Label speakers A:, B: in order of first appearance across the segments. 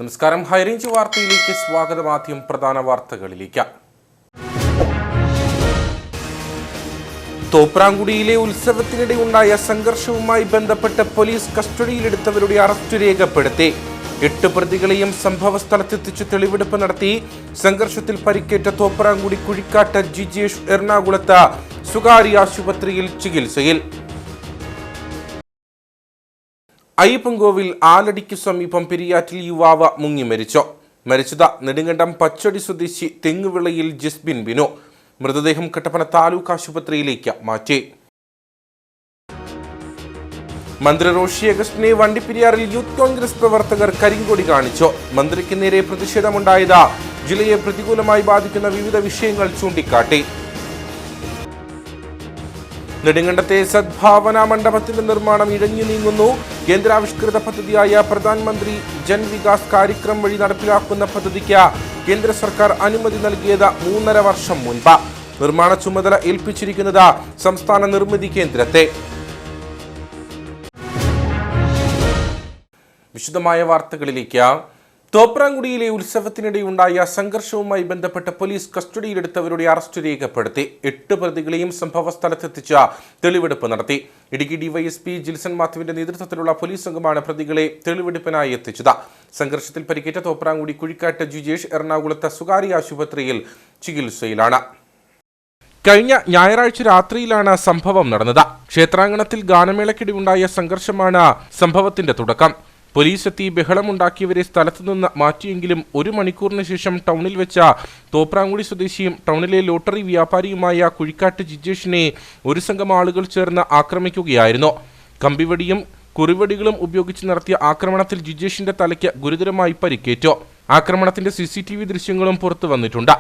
A: നമസ്കാരം. ഹൈറേഞ്ച് വാർത്തയിലേക്ക് സ്വാഗതം. ആദ്യം പ്രധാന വാർത്തകളിലേക്ക്. തോപ്രാംകുടിയിലെ ഉത്സവത്തിനിടെ ഉണ്ടായ സംഘർഷവുമായി ബന്ധപ്പെട്ട് പോലീസ് കസ്റ്റഡിയിലെടുത്തവരുടെ അറസ്റ്റ് രേഖപ്പെടുത്തി. 8 പ്രതികളെയും സംഭവ സ്ഥലത്തെത്തിച്ച് തെളിവെടുപ്പ് നടത്തി. സംഘർഷത്തിൽ പരിക്കേറ്റ തോപ്രാംകുടി കുഴിക്കാട്ട് ജിജേഷ് എറണാകുളത്ത് സ്വകാര്യ ആശുപത്രിയിൽ ചികിത്സയിൽ. അയ്യപ്പൻകോവിൽ ആലടിക്ക് സമീപം പെരിയാറ്റിൽ യുവാവ് മുങ്ങി മരിച്ചത് നെടുങ്കണ്ടം പച്ചടി സ്വദേശി തെങ്ങുവിളയിൽ ജസ്ബിൻ ബിനു. മൃതദേഹം കട്ടപ്പന താലൂക്ക് ആശുപത്രിയിലേക്ക് മാറ്റി. മന്ത്രി റോഷി അഗസ്റ്റിനെ വണ്ടിപ്പെരിയാറിൽ യൂത്ത് കോൺഗ്രസ് പ്രവർത്തകർ കരിങ്കൊടി കാണിച്ചു. മന്ത്രിക്ക് നേരെ പ്രതിഷേധമുണ്ടായത് ജില്ലയെ പ്രതികൂലമായി ബാധിക്കുന്ന വിവിധ വിഷയങ്ങൾ ചൂണ്ടിക്കാട്ടി. നെടുങ്കണ്ടത്തെ സദ്ഭാവന മണ്ഡപത്തിന്റെ നിർമ്മാണം ഇഴഞ്ഞു നീങ്ങുന്നു. കേന്ദ്രാവിഷ്കൃത പദ്ധതിയായ പ്രധാനമന്ത്രി ജൻ വികാസ് കാര്യക്രം വഴി നടപ്പിലാക്കുന്ന പദ്ധതിക്ക് കേന്ദ്ര സർക്കാർ അനുമതി നൽകിയത് 3.5 വർഷം മുൻപ്. നിർമ്മാണ ചുമതല ഏൽപ്പിച്ചിരിക്കുന്നത് സംസ്ഥാന നിർമ്മിതി കേന്ദ്രത്തെ. വിശദമായ വാർത്തകളിലേക്ക്. തോപ്രാംകുടിയിലെ ഉത്സവത്തിനിടെയുണ്ടായ സംഘർഷവുമായി ബന്ധപ്പെട്ട് പോലീസ് കസ്റ്റഡിയിലെടുത്തവരുടെ അറസ്റ്റ് രേഖപ്പെടുത്തി. 8 പ്രതികളെയും സംഭവ സ്ഥലത്തെത്തിച്ച് തെളിവെടുപ്പ് നടത്തി. ഇടുക്കി ഡിവൈഎസ്പി ജിൽസൺ മാത്യുവിന്റെ നേതൃത്വത്തിലുള്ള പോലീസ് സംഘമാണ് പ്രതികളെ തെളിവെടുപ്പിനായി എത്തിച്ചത്. സംഘർഷത്തിൽ പരിക്കേറ്റ തോപ്രാംകുടി കുഴിക്കാട്ട് ജിജേഷ് എറണാകുളത്ത് സ്വകാര്യ ആശുപത്രിയിൽ ചികിത്സയിലാണ്. കഴിഞ്ഞ ഞായറാഴ്ച രാത്രിയിലാണ് സംഭവം നടന്നത്. ക്ഷേത്രാങ്കണത്തിൽ ഗാനമേളയ്ക്കിടെയുണ്ടായ സംഘർഷമാണ് സംഭവത്തിന്റെ തുടക്കം. പോലീസ് എത്തി ബഹളമുണ്ടാക്കിയവരെ സ്ഥലത്തുനിന്ന് മാറ്റിയെങ്കിലും 1 മണിക്കൂറിന് ശേഷം ടൗണിൽ വെച്ച തോപ്രാംകുടി സ്വദേശിയും ടൗണിലെ ലോട്ടറി വ്യാപാരിയുമായ കുഴിക്കാട്ട് ജിജേഷിനെ ഒരു സംഘം ആളുകൾ ചേർന്ന് ആക്രമിക്കുകയായിരുന്നു. കമ്പിവടിയും കുറിവടികളും ഉപയോഗിച്ച് നടത്തിയ ആക്രമണത്തിൽ ജിജേഷിന്റെ തലയ്ക്ക് ഗുരുതരമായി പരിക്കേറ്റു. ആക്രമണത്തിന്റെ CCTV ദൃശ്യങ്ങളും പുറത്തു വന്നിട്ടുണ്ട്.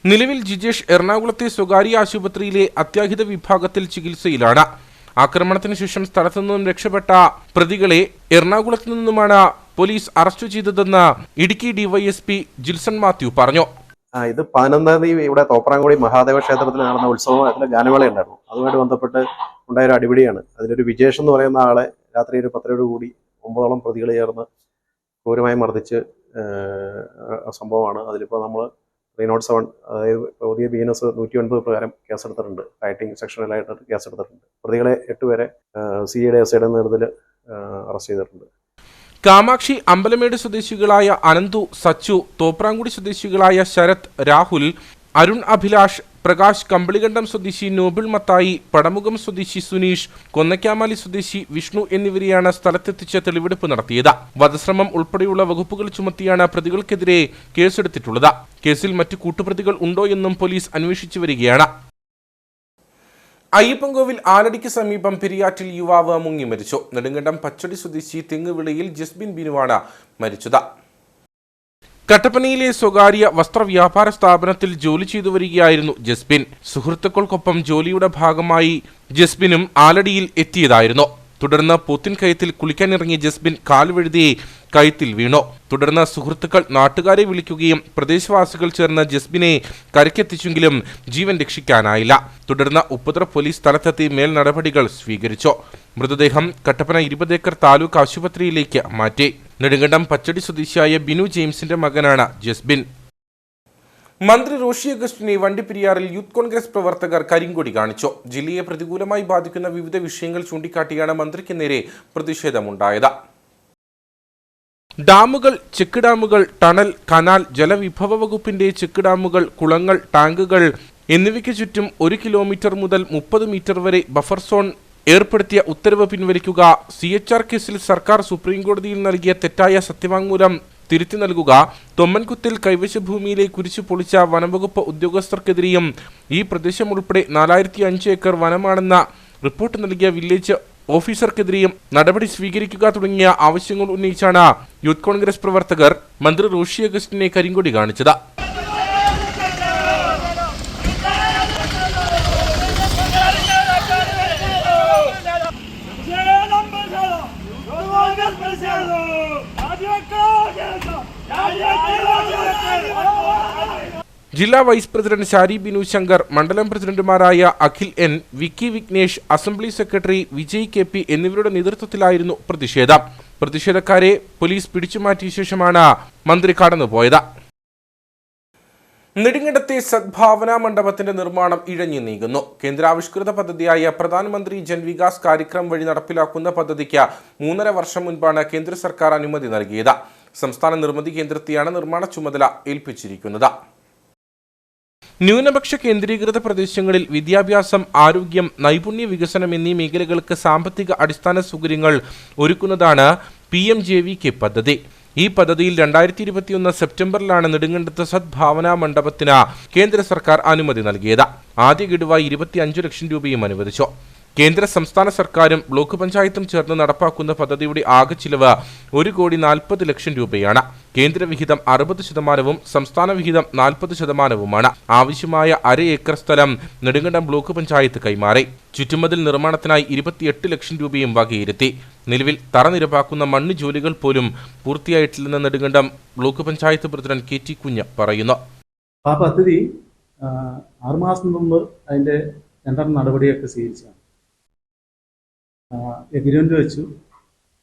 A: നിലവിൽ ജിജേഷ് എറണാകുളത്തെ സ്വകാര്യ ആശുപത്രിയിലെ അത്യാഹിത വിഭാഗത്തിൽ ചികിത്സയിലാണ്. ആക്രമണത്തിന് ശേഷം സ്ഥലത്തു നിന്നും രക്ഷപ്പെട്ട പ്രതികളെ എറണാകുളത്തു നിന്നുമാണ് പോലീസ് അറസ്റ്റ് ചെയ്തതെന്ന് ഇടുക്കി ഡിവൈഎസ്പി ജിൽസൺ മാത്യു പറഞ്ഞു.
B: ഇത് 11-ാം തീയതി ഇവിടെ തോപ്രാംകുടി മഹാദേവ ക്ഷേത്രത്തിൽ നടന്ന ഉത്സവം, അതിൽ ഗാനമേള ഉണ്ടായിരുന്നു. അതുമായിട്ട് ബന്ധപ്പെട്ട് ഉണ്ടായൊരു അടിപിടിയാണ്. അതിലൊരു വിജേഷ് എന്ന് പറയുന്ന ആളെ രാത്രി ഒരു 10 കൂടി 9ഓളം പ്രതികൾ ചേർന്ന് ക്രൂരമായി മർദ്ദിച്ച് സംഭവമാണ്. അതിലിപ്പോൾ നമ്മൾ 307, അതായത് പുതിയ BNS 109 പ്രകാരം കേസെടുത്തിട്ടുണ്ട്. റൈറ്റിംഗ് സെക്ഷനിലായിട്ട് കേസെടുത്തിട്ടുണ്ട്. പ്രതികളെ 8 പേരെ CID SIയുടെ നേതൃത്വത്തിൽ അറസ്റ്റ് ചെയ്തിട്ടുണ്ട്.
A: കാമാക്ഷി അമ്പലമേട് സ്വദേശികളായ അനന്തു, സച്ചു, തോപ്രാംകുടി സ്വദേശികളായ ശരത്, രാഹുൽ, അരുൺ അഭിലാഷ്, പ്രകാശ്, കമ്പിളികണ്ഠം സ്വദേശി നോബിൾ മത്തായി, പടമുഖം സ്വദേശി സുനീഷ്, കൊന്നക്കാമാലി സ്വദേശി വിഷ്ണു എന്നിവരെയാണ് സ്ഥലത്തെത്തിച്ച് തെളിവെടുപ്പ് നടത്തിയത്. വധശ്രമം ഉൾപ്പെടെയുള്ള വകുപ്പുകൾ ചുമത്തിയാണ് പ്രതികൾക്കെതിരെ കേസെടുത്തിട്ടുള്ളത്. കേസിൽ മറ്റു കൂട്ടുപ്രതികൾ ഉണ്ടോ എന്നും പോലീസ് അന്വേഷിച്ചു വരികയാണ്. അയ്യപ്പൻകോവിൽ ആലടിക്ക് സമീപം പെരിയാറ്റിൽ യുവാവ് മുങ്ങി മരിച്ചു. നെടുങ്കണ്ടം പച്ചടി സ്വദേശി തെങ്ങുവിളയിൽ ജസ്ബിൻ ബിനുവാണ് മരിച്ചത്. കട്ടപ്പനയിലെ സ്വകാര്യ വസ്ത്രവ്യാപാര സ്ഥാപനത്തിൽ ജോലി ചെയ്തു വരികയായിരുന്നു ജസ്ബിൻ. സുഹൃത്തുക്കൾക്കൊപ്പം ജോലിയുടെ ഭാഗമായി ജസ്ബിനും ആലടിയിൽ എത്തിയതായിരുന്നു. തുടർന്ന് പോത്തിൻ കയത്തിൽ കുളിക്കാനിറങ്ങിയ ജസ്ബിൻ കാൽവഴുതി കയത്തിൽ വീണു. തുടർന്ന് സുഹൃത്തുക്കൾ നാട്ടുകാരെ വിളിക്കുകയും പ്രദേശവാസികൾ ചേർന്ന് ജസ്ബിനെ കരയ്ക്കെത്തിച്ചെങ്കിലും ജീവൻ രക്ഷിക്കാനായില്ല. തുടർന്ന് ഉപ്പുതറ പോലീസ് സ്ഥലത്തെത്തി മേൽ നടപടികൾ സ്വീകരിച്ചു. മൃതദേഹം കട്ടപ്പന 20 ഏക്കർ താലൂക്ക് ആശുപത്രിയിലേക്ക് മാറ്റി. നെടുങ്കണ്ടം പച്ചടി സ്വദേശിയായ ബിനു ജെയിംസിന്റെ മകനാണ് ജസ്ബിൻ. മന്ത്രി റോഷി അഗസ്റ്റിനെ വണ്ടിപ്പെരിയാറിൽ യൂത്ത് കോൺഗ്രസ് പ്രവർത്തകർ കരിങ്കൊടി കാണിച്ചു. ജില്ലയെ പ്രതികൂലമായി ബാധിക്കുന്ന വിവിധ വിഷയങ്ങൾ ചൂണ്ടിക്കാട്ടിയാണ് മന്ത്രിക്ക് നേരെ പ്രതിഷേധമുണ്ടായത്. ഡാമുകൾ, ചെക്ക് ഡാമുകൾ, ടണൽ, കനാൽ, ജലവിഭവ വകുപ്പിന്റെ ചെക്ക് ഡാമുകൾ, കുളങ്ങൾ, ടാങ്കുകൾ എന്നിവയ്ക്ക് ചുറ്റും 1 കിലോമീറ്റർ മുതൽ 30 മീറ്റർ വരെ ബഫർ സോൺ ഏർപ്പെടുത്തിയ ഉത്തരവ് പിൻവലിക്കുക, CHR കേസിൽ സർക്കാർ സുപ്രീംകോടതിയിൽ നൽകിയ തെറ്റായ സത്യവാങ്മൂലം തിരുത്തി നൽകുക, തൊമ്മൻകുത്തിൽ കൈവശ ഭൂമിയിലെ കുരിശു പൊളിച്ച വനംവകുപ്പ് ഉദ്യോഗസ്ഥർക്കെതിരെയും ഈ പ്രദേശം ഉൾപ്പെടെ 4005 ഏക്കർ വനമാണെന്ന റിപ്പോർട്ട് നൽകിയ വില്ലേജ് ഓഫീസർക്കെതിരെയും നടപടി സ്വീകരിക്കുക തുടങ്ങിയ ആവശ്യങ്ങൾ ഉന്നയിച്ചാണ് യൂത്ത് കോൺഗ്രസ് പ്രവർത്തകർ മന്ത്രി റോഷി അഗസ്റ്റിനെ കരിങ്കൊടി കാണിച്ചത്. ജില്ലാ വൈസ് പ്രസിഡന്റ് ഷാരി ബിനു ശങ്കർ, മണ്ഡലം പ്രസിഡന്റുമാരായ Akhil N, Vicky Vignesh, assembly secretary Vijay K P എന്നിവരുടെ നേതൃത്വത്തിലായിരുന്നു പ്രതിഷേധം. പ്രതിഷേധക്കാരെ പോലീസ് പിടിച്ചുമാറ്റിയ ശേഷമാണ് മന്ത്രി കടന്നുപോയത്. നെടുങ്കണ്ടത്തെ സദ്ഭാവന മണ്ഡപത്തിന്റെ നിർമ്മാണം ഇഴഞ്ഞു നീങ്ങുന്നു. കേന്ദ്രാവിഷ്കൃത പദ്ധതിയായ പ്രധാനമന്ത്രി ജൻവികാസ് കാര്യക്രം വഴി നടപ്പിലാക്കുന്ന പദ്ധതിക്ക് 3.5 വർഷം മുൻപാണ് കേന്ദ്ര സർക്കാർ അനുമതി നൽകിയത്. സംസ്ഥാന നിർമ്മിതി കേന്ദ്രത്തെയാണ് നിർമ്മാണ ചുമതല ഏൽപ്പിച്ചിരിക്കുന്നത്. ന്യൂനപക്ഷ കേന്ദ്രീകൃത പ്രദേശങ്ങളിൽ വിദ്യാഭ്യാസം, ആരോഗ്യം, നൈപുണ്യ വികസനം എന്നീ മേഖലകൾക്ക് സാമ്പത്തിക അടിസ്ഥാന സൗകര്യങ്ങൾ ഒരുക്കുന്നതാണ് PMJVK പദ്ധതി. ഈ പദ്ധതിയിൽ 2021 സെപ്റ്റംബറിലാണ് നെടുങ്കണ്ടത്ത് സദ്ഭാവന മണ്ഡപത്തിന് കേന്ദ്ര സർക്കാർ അനുമതി നൽകിയത്. ആദ്യ ഗഡുവായി 25 ലക്ഷം രൂപയും അനുവദിച്ചു. കേന്ദ്ര സംസ്ഥാന സർക്കാരും ബ്ലോക്ക് പഞ്ചായത്തും ചേർന്ന് നടപ്പാക്കുന്ന പദ്ധതിയുടെ ആകെ ചിലവ് 1,40,00,000 രൂപയാണ്. കേന്ദ്ര വിഹിതം 60%, സംസ്ഥാന വിഹിതം 40%. ആവശ്യമായ 1/2 ഏക്കർ സ്ഥലം നെടുങ്കണ്ടം ബ്ലോക്ക് പഞ്ചായത്ത് കൈമാറി. ചുറ്റുമതിൽ നിർമ്മാണത്തിനായി 28 ലക്ഷം രൂപയും വകയിരുത്തി. നിലവിൽ തറ നിരപ്പാക്കുന്ന മണ്ണ് ജോലികൾ പോലും പൂർത്തിയായിട്ടില്ലെന്ന് Nedumkandam block panchayat president KT Kunju പറയുന്നു.
C: ആ പദ്ധതി 6 മാസം മുമ്പ് അതിന്റെ ടെൻഡർ നടപടിയൊക്കെ സ്വീകരിച്ചാണ്. എഗ്രിമെന്റ് വെച്ചു.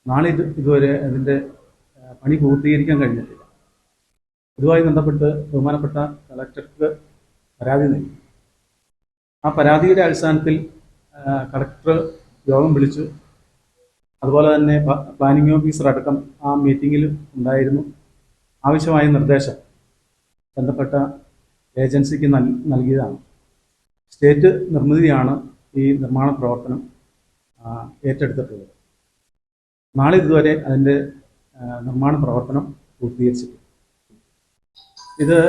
C: നാളെ ഇതുവരെ അതിന്റെ പണി പൂർത്തീകരിക്കാൻ കഴിഞ്ഞിട്ടില്ല. ഇതുമായി ബന്ധപ്പെട്ട് ബഹുമാനപ്പെട്ട കളക്ടർക്ക് പരാതി നൽകി. ആ പരാതിയുടെ അടിസ്ഥാനത്തിൽ കളക്ടർ യോഗം വിളിച്ചു. അതുപോലെ തന്നെ പ്ലാനിംഗ് ഓഫീസർ അടക്കം ആ മീറ്റിംഗിൽ ഉണ്ടായിരുന്നു. ആവശ്യമായ നിർദ്ദേശം ബന്ധപ്പെട്ട ഏജൻസിക്ക് നൽകിയതാണ്. സ്റ്റേറ്റ് നിർമ്മിതിയാണ് ഈ നിർമ്മാണ പ്രവർത്തനം ഏറ്റെടുത്തിട്ടുള്ളത്. നാളെ ഇതുവരെ അതിൻ്റെ നിർമ്മാണ പ്രവർത്തനം പൂർത്തീകരിച്ചിട്ടുണ്ട്. ഇത്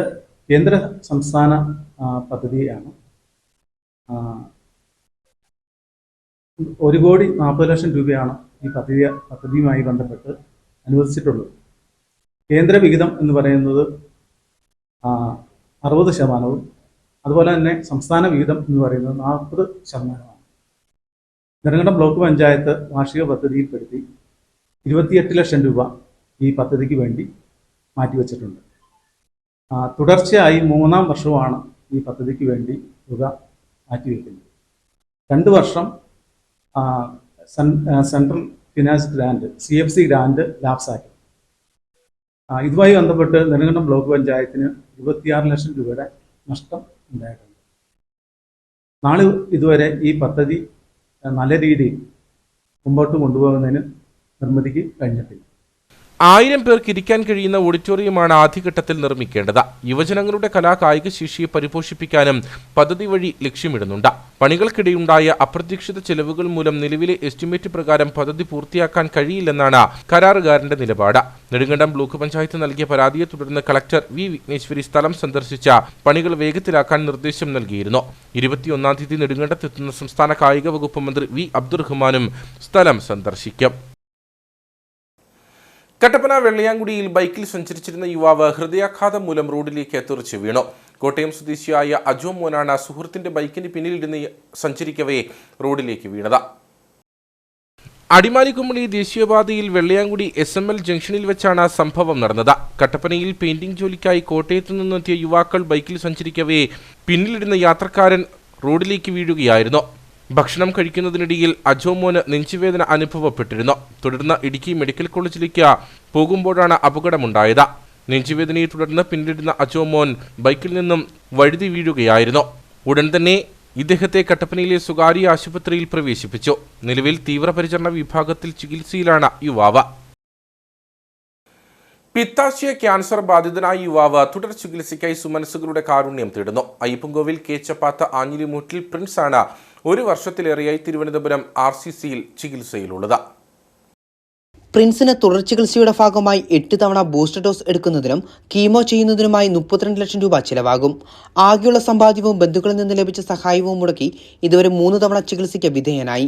C: കേന്ദ്ര സംസ്ഥാന പദ്ധതിയാണ്. 1,40,00,000 രൂപയാണ് ഈ പദ്ധതിയുമായി ബന്ധപ്പെട്ട് അനുവദിച്ചിട്ടുള്ളത്. കേന്ദ്ര വിഹിതം എന്ന് പറയുന്നത് 60%, അതുപോലെ തന്നെ സംസ്ഥാന വിഹിതം എന്ന് പറയുന്നത് 40%. നെടുങ്കണ്ടം ബ്ലോക്ക് പഞ്ചായത്ത് വാർഷിക പദ്ധതിയിൽപ്പെടുത്തി 28 ലക്ഷം രൂപ ഈ പദ്ധതിക്ക് വേണ്ടി മാറ്റിവെച്ചിട്ടുണ്ട്. തുടർച്ചയായി 3-ാം വർഷമാണ് ഈ പദ്ധതിക്ക് വേണ്ടി തുക മാറ്റിവെക്കുന്നത്. 2 വർഷം central finance grant CFC grant ലാപ്സാക്കി. ഇതുമായി ബന്ധപ്പെട്ട് നെടുങ്കണ്ടം ബ്ലോക്ക് പഞ്ചായത്തിന് 26 ലക്ഷം രൂപയുടെ നഷ്ടം ഉണ്ടായിട്ടുണ്ട്. നാളെ ഇതുവരെ ഈ പദ്ധതി നല്ല രീതിയിൽ മുമ്പോട്ട് കൊണ്ടുപോകുന്നതിന് നിർമ്മിതിക്ക് കഴിഞ്ഞിട്ടില്ല.
A: 1000 പേർക്ക് ഇരിക്കാൻ കഴിയുന്ന ഓഡിറ്റോറിയമാണ് ആദ്യഘട്ടത്തിൽ നിർമ്മിക്കേണ്ടത്. യുവജനങ്ങളുടെ കായിക ശേഷിയെ പരിപോഷിപ്പിക്കാനും പദ്ധതി വഴി ലക്ഷ്യമിടുന്നുണ്ട്. പണികൾക്കിടെയുണ്ടായ അപ്രതീക്ഷിത ചെലവുകൾ മൂലം നിലവിലെ എസ്റ്റിമേറ്റ് പ്രകാരം പദ്ധതി പൂർത്തിയാക്കാൻ കഴിയില്ലെന്നാണ് കരാറുകാരന്റെ നിലപാട്. നെടുങ്കണ്ടം ബ്ലോക്ക് പഞ്ചായത്ത് നൽകിയ പരാതിയെ തുടർന്ന് കളക്ടർ V. വിഘ്നേശ്വരി സ്ഥലം സന്ദർശിച്ച പണികൾ വേഗത്തിലാക്കാൻ നിർദ്ദേശം നൽകിയിരുന്നു. 21-ാം തീയതി നെടുങ്കണ്ടത്തെത്തുന്ന സംസ്ഥാന കായിക വകുപ്പ് മന്ത്രി V. അബ്ദുറഹ്മാനും സ്ഥലം സന്ദർശിക്കും. കട്ടപ്പന വെള്ളയാങ്കുടിയിൽ ബൈക്കിൽ സഞ്ചരിച്ചിരുന്ന യുവാവ് ഹൃദയാഘാതം മൂലം റോഡിലേക്ക് തെറിച്ചു വീണു. കോട്ടയം സ്വദേശിയായ അജോ മോനാണ് സുഹൃത്തിന്റെ ബൈക്കിന് പിന്നിലിരുന്ന് സഞ്ചരിക്കവേ റോഡിലേക്ക് വീണത്. അടിമാലിക്കുമളി ദേശീയപാതയിൽ വെള്ളയാങ്കുടി SML ജംഗ്ഷനിൽ വെച്ചാണ് സംഭവം നടന്നത്. കട്ടപ്പനയിൽ പെയിന്റിംഗ് ജോലിക്കായി കോട്ടയത്തു നിന്നെത്തിയ യുവാക്കൾ ബൈക്കിൽ സഞ്ചരിക്കവേ പിന്നിലിരുന്ന യാത്രക്കാരൻ റോഡിലേക്ക് വീഴുകയായിരുന്നു. ഭക്ഷണം കഴിക്കുന്നതിനിടയിൽ അജോമോന് നെഞ്ചുവേദന അനുഭവപ്പെട്ടിരുന്നു. തുടർന്ന് ഇടുക്കി മെഡിക്കൽ കോളേജിലേക്ക് പോകുമ്പോഴാണ് അപകടമുണ്ടായത്. നെഞ്ചുവേദനയെ തുടർന്ന് പിന്നിലിരുന്ന അജോമോൻ ബൈക്കിൽ നിന്നും വഴുതി വീഴുകയായിരുന്നു. ഉടൻ തന്നെ ഇദ്ദേഹത്തെ കട്ടപ്പനയിലെ സ്വകാര്യ ആശുപത്രിയിൽ പ്രവേശിപ്പിച്ചു. നിലവിൽ തീവ്രപരിചരണ വിഭാഗത്തിൽ ചികിത്സയിലാണ് യുവാവ്. പിത്താശയ ക്യാൻസർ ബാധിതനായ യുവാവ് തുടർ ചികിത്സയ്ക്കായി സുമനസുകളുടെ കാരുണ്യം തേടുന്നു. അയ്യപ്പൻകോവിൽ കേച്ചപ്പാത്ത ആഞ്ഞിലിമൂട്ടിൽ പ്രിൻസ് ആണ് 1 വർഷത്തിലേറെയായി തിരുവനന്തപുരം RCCയിൽ ചികിത്സയിലുള്ളത്.
D: പ്രിൻസിന് തുടർ ചികിത്സയുടെ ഭാഗമായി 8 തവണ ബൂസ്റ്റർ ഡോസ് എടുക്കുന്നതിനും കീമോ ചെയ്യുന്നതിനുമായി 32 ലക്ഷം രൂപ ചിലവാകും. ആകെയുള്ള സമ്പാദ്യവും ബന്ധുക്കളിൽ നിന്ന് ലഭിച്ച സഹായവും മുടക്കി ഇതുവരെ 3 തവണ ചികിത്സയ്ക്ക് വിധേയനായി.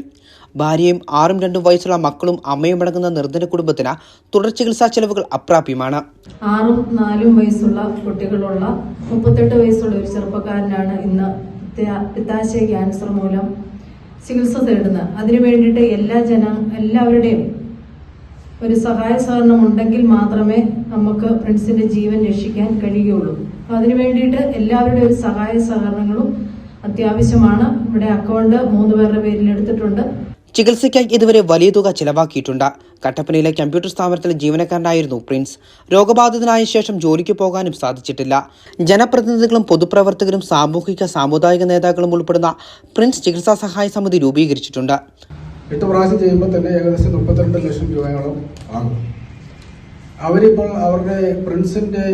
D: ഭാര്യയും 6ഉം 2ഉം വയസ്സുള്ള മക്കളും അമ്മയും അടങ്ങുന്ന നിർധന കുടുംബത്തിന് തുടർ ചികിത്സാ ചെലവുകൾ അപ്രാപ്യമാണ്.
E: 6ഉം 4ഉം വയസ്സുള്ള കുട്ടികളുള്ള 38 വയസ്സുള്ള ഒരു ചെറുപ്പക്കാരനാണ് ഇന്ന് പിത്താശയ ക്യാൻസർ മൂലം ചികിത്സ തേടുന്നത്. അതിനു വേണ്ടിയിട്ട് എല്ലാവരുടെയും ഒരു സഹായ സഹകരണം ഉണ്ടെങ്കിൽ മാത്രമേ നമുക്ക് പ്രിൻസിന്റെ ജീവൻ രക്ഷിക്കാൻ കഴിയുകയുള്ളൂ. അപ്പൊ അതിനു വേണ്ടിയിട്ട് എല്ലാവരുടെയും ഒരു സഹായ സഹകരണങ്ങളും അത്യാവശ്യമാണ്. ഇവിടെ അക്കൗണ്ട് 3 പേരുടെ പേരിൽ എടുത്തിട്ടുണ്ട്.
D: ചികിത്സയ്ക്കായി ഇതുവരെ വലിയ തുക ചിലവാക്കിയിട്ടുണ്ട്. കട്ടപ്പനയിലെ കമ്പ്യൂട്ടർ സ്ഥാപനത്തിലെ ജീവനക്കാരനായിരുന്നു പ്രിൻസ്. രോഗബാധിതനായ ശേഷം ജോലിക്ക് പോകാനും സാധിച്ചിട്ടില്ല. ജനപ്രതിനിധികളും പൊതുപ്രവർത്തകരും സാമുദായിക നേതാക്കളും ഉൾപ്പെടുന്ന പ്രിൻസ് ചികിത്സാ സഹായ സമിതി രൂപീകരിച്ചിട്ടുണ്ട്.
F: 8 പ്രാവശ്യം ചെയ്യുമ്പോൾ തന്നെ ഏകദേശം 32 ലക്ഷം രൂപയോളം ആകും. അവരിപ്പോൾ അവരുടെ പ്രിൻസിന്റെ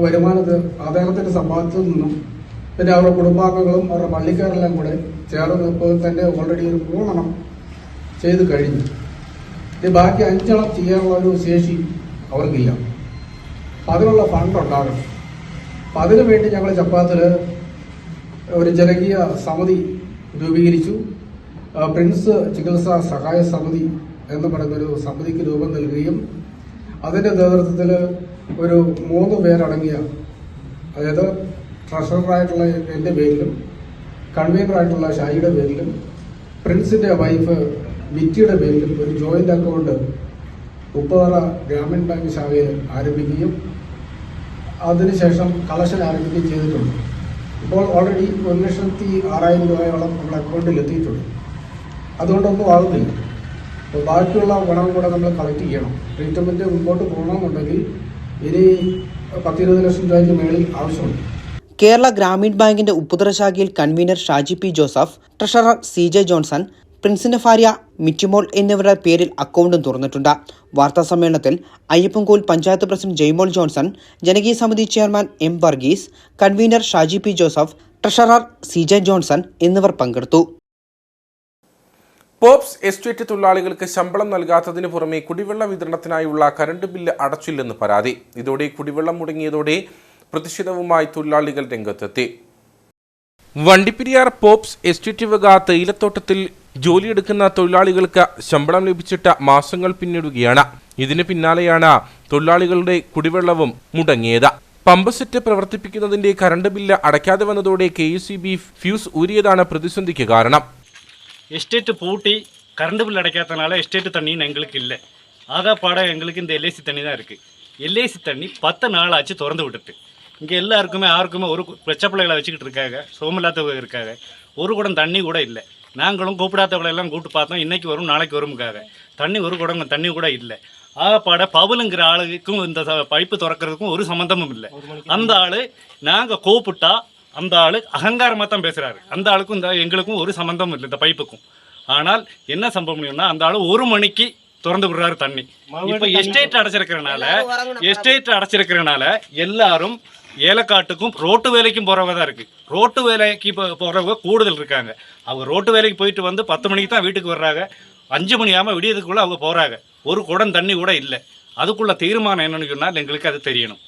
F: വരുമാനത്തിൽ അദ്ദേഹത്തിന്റെ സമ്പാദ്യത്തിൽ നിന്നും പിന്നെ അവരുടെ കുടുംബാംഗങ്ങളും അവരുടെ പള്ളിക്കാരെല്ലാം കൂടെ ചേർന്ന് ഇപ്പോൾ തന്നെ ഓൾറെഡി ഒരു 3 ചെയ്ത് കഴിഞ്ഞു. ഇനി ബാക്കി 5 ചെയ്യാനുള്ള ഒരു ശേഷി അവർക്കില്ല. അപ്പം അതിനുള്ള ഫണ്ട് ഉണ്ടാകണം. അപ്പം അതിനു വേണ്ടി ഞങ്ങൾ ചപ്പാത്തിൽ ഒരു ജനകീയ സമിതി രൂപീകരിച്ചു. പ്രിൻസ് ചികിത്സാ സഹായ സമിതി എന്ന് പറയുന്നൊരു സമിതിക്ക് രൂപം നൽകുകയും അതിൻ്റെ നേതൃത്വത്തിൽ ഒരു 3 പേരടങ്ങിയ, അതായത് ട്രഷററായിട്ടുള്ള എൻ്റെ പേരിലും കൺവീനറായിട്ടുള്ള ഷായിയുടെ പേരിലും പ്രിൻസിൻ്റെ വൈഫ് വിറ്റിയുടെ പേരിലും ഒരു joint account Upputhara Grameen bank ശാഖയിൽ ആരംഭിക്കുകയും അതിനുശേഷം കളക്ഷൻ ആരംഭിക്കുകയും ചെയ്തിട്ടുണ്ട്. ഇപ്പോൾ ഓൾറെഡി 1,06,000 രൂപയോളം നമ്മുടെ അക്കൗണ്ടിൽ എത്തിയിട്ടുണ്ട്. അതുകൊണ്ടൊന്നും ആകുന്നില്ല. അപ്പോൾ ബാക്കിയുള്ള പണം കൂടെ നമ്മൾ കളക്ട് ചെയ്യണം. ട്രീറ്റ്മെൻറ്റ് മുമ്പോട്ട് പോകണമെന്നുണ്ടെങ്കിൽ ഇനി 10-20 ലക്ഷം രൂപയ്ക്ക് മേളിൽ ആവശ്യമുണ്ട്.
D: കേരള ഗ്രാമീൺ ബാങ്കിന്റെ ഉപ്പുതറ ശാഖയിൽ convener Shaji P Joseph, treasurer CJ Johnson, പ്രിൻസിന്റെ ഭാര്യ മിറ്റിമോൾ എന്നിവരുടെ പേരിൽ അക്കൗണ്ടും തുറന്നിട്ടുണ്ട്. വാർത്താ സമ്മേളനത്തിൽ അയ്യപ്പൻകോൽ പഞ്ചായത്ത് പ്രസിഡന്റ് ജയ്മോൾ ജോൺസൺ, ജനകീയ സമിതി chairman M Varghese, convener Shaji P Joseph, treasurer CJ Johnson എന്നിവർ പങ്കെടുത്തു.
A: പോപ്സ് എസ്റ്റേറ്റ് തൊഴിലാളികൾക്ക് ശമ്പളം നൽകാത്തതിനു പുറമെ കുടിവെള്ള വിതരണത്തിനായുള്ള കറണ്ട് ബില്ല് അടച്ചില്ലെന്ന് പരാതി. ഇതോടെ കുടിവെള്ളം മുടങ്ങിയതോടെ പ്രതിഷേധവുമായി തൊഴിലാളികൾ രംഗത്തെത്തി. വണ്ടിപ്പെരിയാർ പോപ്സ് എസ്റ്റേറ്റ് വക തേയിലത്തോട്ടത്തിൽ ജോലിയെടുക്കുന്ന തൊഴിലാളികൾക്ക് ശമ്പളം ലഭിച്ചിട്ട് മാസങ്ങൾ പിന്നിടുകയാണ്. ഇതിന് പിന്നാലെയാണ് തൊഴിലാളികളുടെ കുടിവെള്ളവും മുടങ്ങിയത്. പമ്പ് സെറ്റ് പ്രവർത്തിപ്പിക്കുന്നതിന്റെ കറണ്ട് ബില്ല് അടയ്ക്കാതെ വന്നതോടെ KECB ഫ്യൂസ് ഊരിയതാണ് പ്രതിസന്ധിക്ക് കാരണം.
G: எஸ்டேட்டு பூட்டி கரண்ட் பில் அடைக்காதனால எஸ்டேட்டு தண்ணின்னு எங்களுக்கு இல்லை. ஆகாப்பாட எங்களுக்கு இந்த LIC தண்ணி தான் இருக்குது. LIC தண்ணி 10 நாள் ஆச்சு திறந்து விட்டுட்டு. இங்கே யாருக்குமே ஒரு பிரச்சப்பிள்ளைகளை வச்சுக்கிட்டு இருக்காங்க, சோமில்லாதவங்க இருக்காங்க. ஒரு குடம் தண்ணி கூட இல்லை. நாங்களும் கூப்பிடாதவங்களெல்லாம் கூப்பிட்டு பார்த்தோம். இன்றைக்கி வரும் நாளைக்கு வருமுக்காக ஒரு குடம் தண்ணி கூட இல்லை. ஆகப்பாட பவுலுங்கிற ஆளுக்கும் இந்த பைப்பு திறக்கிறதுக்கும் ஒரு சம்மந்தமும் இல்லை. அந்த ஆள் நாங்கள் கூப்பிட்டா அந்த ஆள் அகங்காரமாக தான் பேசுகிறாரு. அந்த ஆளுக்கும் எங்களுக்கும் ஒரு சம்மந்தமும் இல்லை இந்த பைப்புக்கும். ஆனால் என்ன சம்பவம்னா அந்த ஆள் 1 மணிக்கு திறந்து விடுறாரு தண்ணி. இப்போ எஸ்டேட் அடைச்சிருக்கிறனால எல்லாரும் ஏலக்காட்டுக்கும் ரோட்டு வேலைக்கும் போகிறவங்க தான் இருக்குது. ரோட்டு வேலைக்கு போகிறவங்க கூடுதல் இருக்காங்க. அவங்க ரோட்டு வேலைக்கு போயிட்டு வந்து 10 மணிக்கு தான் வீட்டுக்கு வர்றாங்க. 5 மணி ஆகாமல் விடியதுக்குள்ளே அவங்க போகிறாங்க. ஒரு குடம் தண்ணி கூட இல்லை. அதுக்குள்ள തീരുമാനം என்னன்னு சொன்னால் எங்களுக்கு அது தெரியணும்.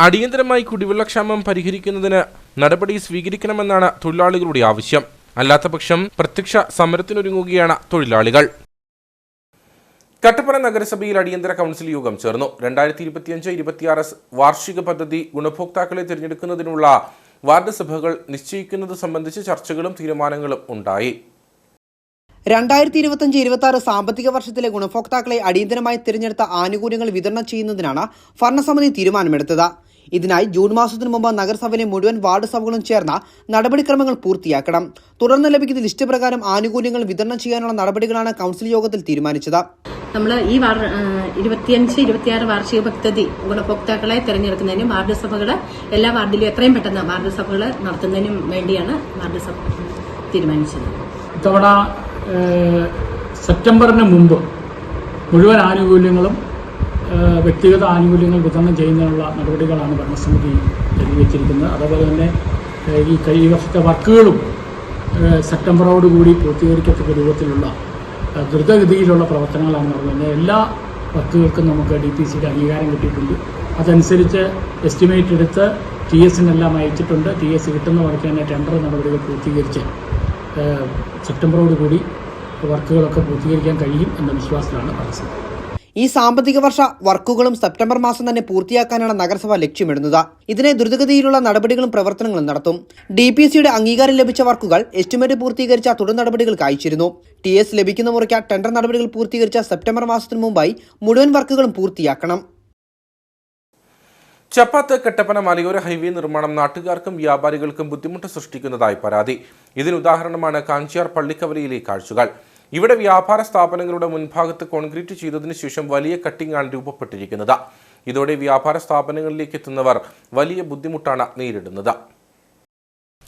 A: അടിയന്തരമായി കുടിവെള്ളക്ഷാമം പരിഹരിക്കുന്നതിന് നടപടി സ്വീകരിക്കണമെന്നാണ് തൊഴിലാളികളുടെ ആവശ്യം. അല്ലാത്തപക്ഷം പ്രത്യക്ഷ സമരത്തിനൊരുങ്ങുകയാണ് തൊഴിലാളികൾ. കട്ടപ്പന നഗരസഭയിൽ അടിയന്തര കൗൺസിൽ യോഗം ചേർന്നു. 2025-26 വാർഷിക പദ്ധതി ഗുണഭോക്താക്കളെ തിരഞ്ഞെടുക്കുന്നതിനുള്ള വാർഡ് സഭകൾ നിശ്ചയിക്കുന്നത് സംബന്ധിച്ച് ചർച്ചകളും തീരുമാനങ്ങളും ഉണ്ടായി.
D: 2025-26 സാമ്പത്തിക വർഷത്തിലെ ഗുണഭോക്താക്കളെ അടിയന്തരമായി തിരഞ്ഞെടുത്ത ആനുകൂല്യങ്ങൾ വിതരണം ചെയ്യുന്നതിനാണ് ഭരണസമിതി തീരുമാനമെടുത്തത്. ഇതിനായി ജൂൺ മാസത്തിനു മുമ്പ് നഗരസഭയിലെ മുഴുവൻ വാർഡ് സഭകളും ചേർന്ന നടപടിക്രമങ്ങൾ പൂർത്തിയാക്കണം. തുടർന്ന് ലഭിക്കുന്ന ലിസ്റ്റ് പ്രകാരം ആനുകൂല്യങ്ങൾ വിതരണം ചെയ്യാനുള്ള നടപടികളാണ് കൗൺസിൽ യോഗത്തിൽ തീരുമാനിച്ചത്.
H: നമ്മൾ ഈ 25-26 വാർഷിക പദ്ധതി ഗുണഭോക്താക്കളെ തിരഞ്ഞെടുക്കുന്നതിനും വാർഡ് സഭകൾ എല്ലാ വാർഡിലും എത്രയും പെട്ടെന്ന് വാർഡ് സഭകൾ നടത്തുന്നതിനും വേണ്ടിയാണ് വാർഡ് സഭ തീരുമാനിച്ചത്.
I: ഇത്തവണ സെപ്റ്റംബറിന് മുമ്പ് മുഴുവൻ ആനുകൂല്യങ്ങളും വ്യക്തിഗത ആനുകൂല്യങ്ങൾ വിതരണം ചെയ്യുന്നതിനുള്ള നടപടികളാണ് ഭരണസമിതി വെച്ചിരിക്കുന്നത്. അതുപോലെ തന്നെ ഈ വർഷത്തെ വർക്കുകളും സെപ്റ്റംബറോടുകൂടി പൂർത്തീകരിക്കത്തക്ക രൂപത്തിലുള്ള ദ്രുതഗതിയിലുള്ള പ്രവർത്തനങ്ങളാണ് നടക്കുന്നത്. എല്ലാ വർക്കുകൾക്കും നമുക്ക് DPCയുടെ അംഗീകാരം കിട്ടിയിട്ടുണ്ട്. അതനുസരിച്ച് എസ്റ്റിമേറ്റ് എടുത്ത് TSനെല്ലാം അയച്ചിട്ടുണ്ട്. TS കിട്ടുന്ന വർക്ക് തന്നെ ടെൻഡർ നടപടികൾ പൂർത്തീകരിച്ച് സെപ്റ്റംബറോടുകൂടി വർക്കുകളൊക്കെ പൂർത്തീകരിക്കാൻ കഴിയും എന്ന വിശ്വാസത്തിലാണ് നഗരസഭ.
D: ഈ സാമ്പത്തിക വർഷ വർക്കുകളും സെപ്റ്റംബർ മാസം തന്നെ പൂർത്തിയാക്കാനാണ് നഗരസഭ ലക്ഷ്യമിടുന്നത്. ഇതിനെ ദ്രുതഗതിയിലുള്ള നടപടികളും പ്രവർത്തനങ്ങളും നടത്തും. DPCയുടെ അംഗീകാരം ലഭിച്ച വർക്കുകൾ എസ്റ്റിമേറ്റ് പൂർത്തീകരിച്ച തുടർ നടപടികൾക്ക് അയച്ചിരുന്നു. TS ലഭിക്കുന്ന മുറയ്ക്ക് ടെൻഡർ നടപടികൾ പൂർത്തീകരിച്ച സെപ്റ്റംബർ മാസത്തിനു മുമ്പായി മുഴുവൻ വർക്കുകളും പൂർത്തിയാക്കണം.
A: ചപ്പാത്ത് കട്ടപ്പന മലയോര ഹൈവേ നിർമ്മാണം നാട്ടുകാർക്കും വ്യാപാരികൾക്കും ബുദ്ധിമുട്ട് സൃഷ്ടിക്കുന്നതായി പരാതി. ഇതിനുദാഹരണമാണ് കാഞ്ചിയാർ പള്ളിക്കവലയിലെ കാഴ്ചകൾ. ഇവിടെ വ്യാപാര സ്ഥാപനങ്ങളുടെ മുൻഭാഗത്ത് കോൺക്രീറ്റ് ചെയ്തതിനു ശേഷം വലിയ കട്ടിംഗാണ് രൂപപ്പെട്ടിരിക്കുന്നത്. ഇതോടെ വ്യാപാര സ്ഥാപനങ്ങളിലേക്ക് എത്തുന്നവർ വലിയ ബുദ്ധിമുട്ടാണ് നേരിടുന്നത്.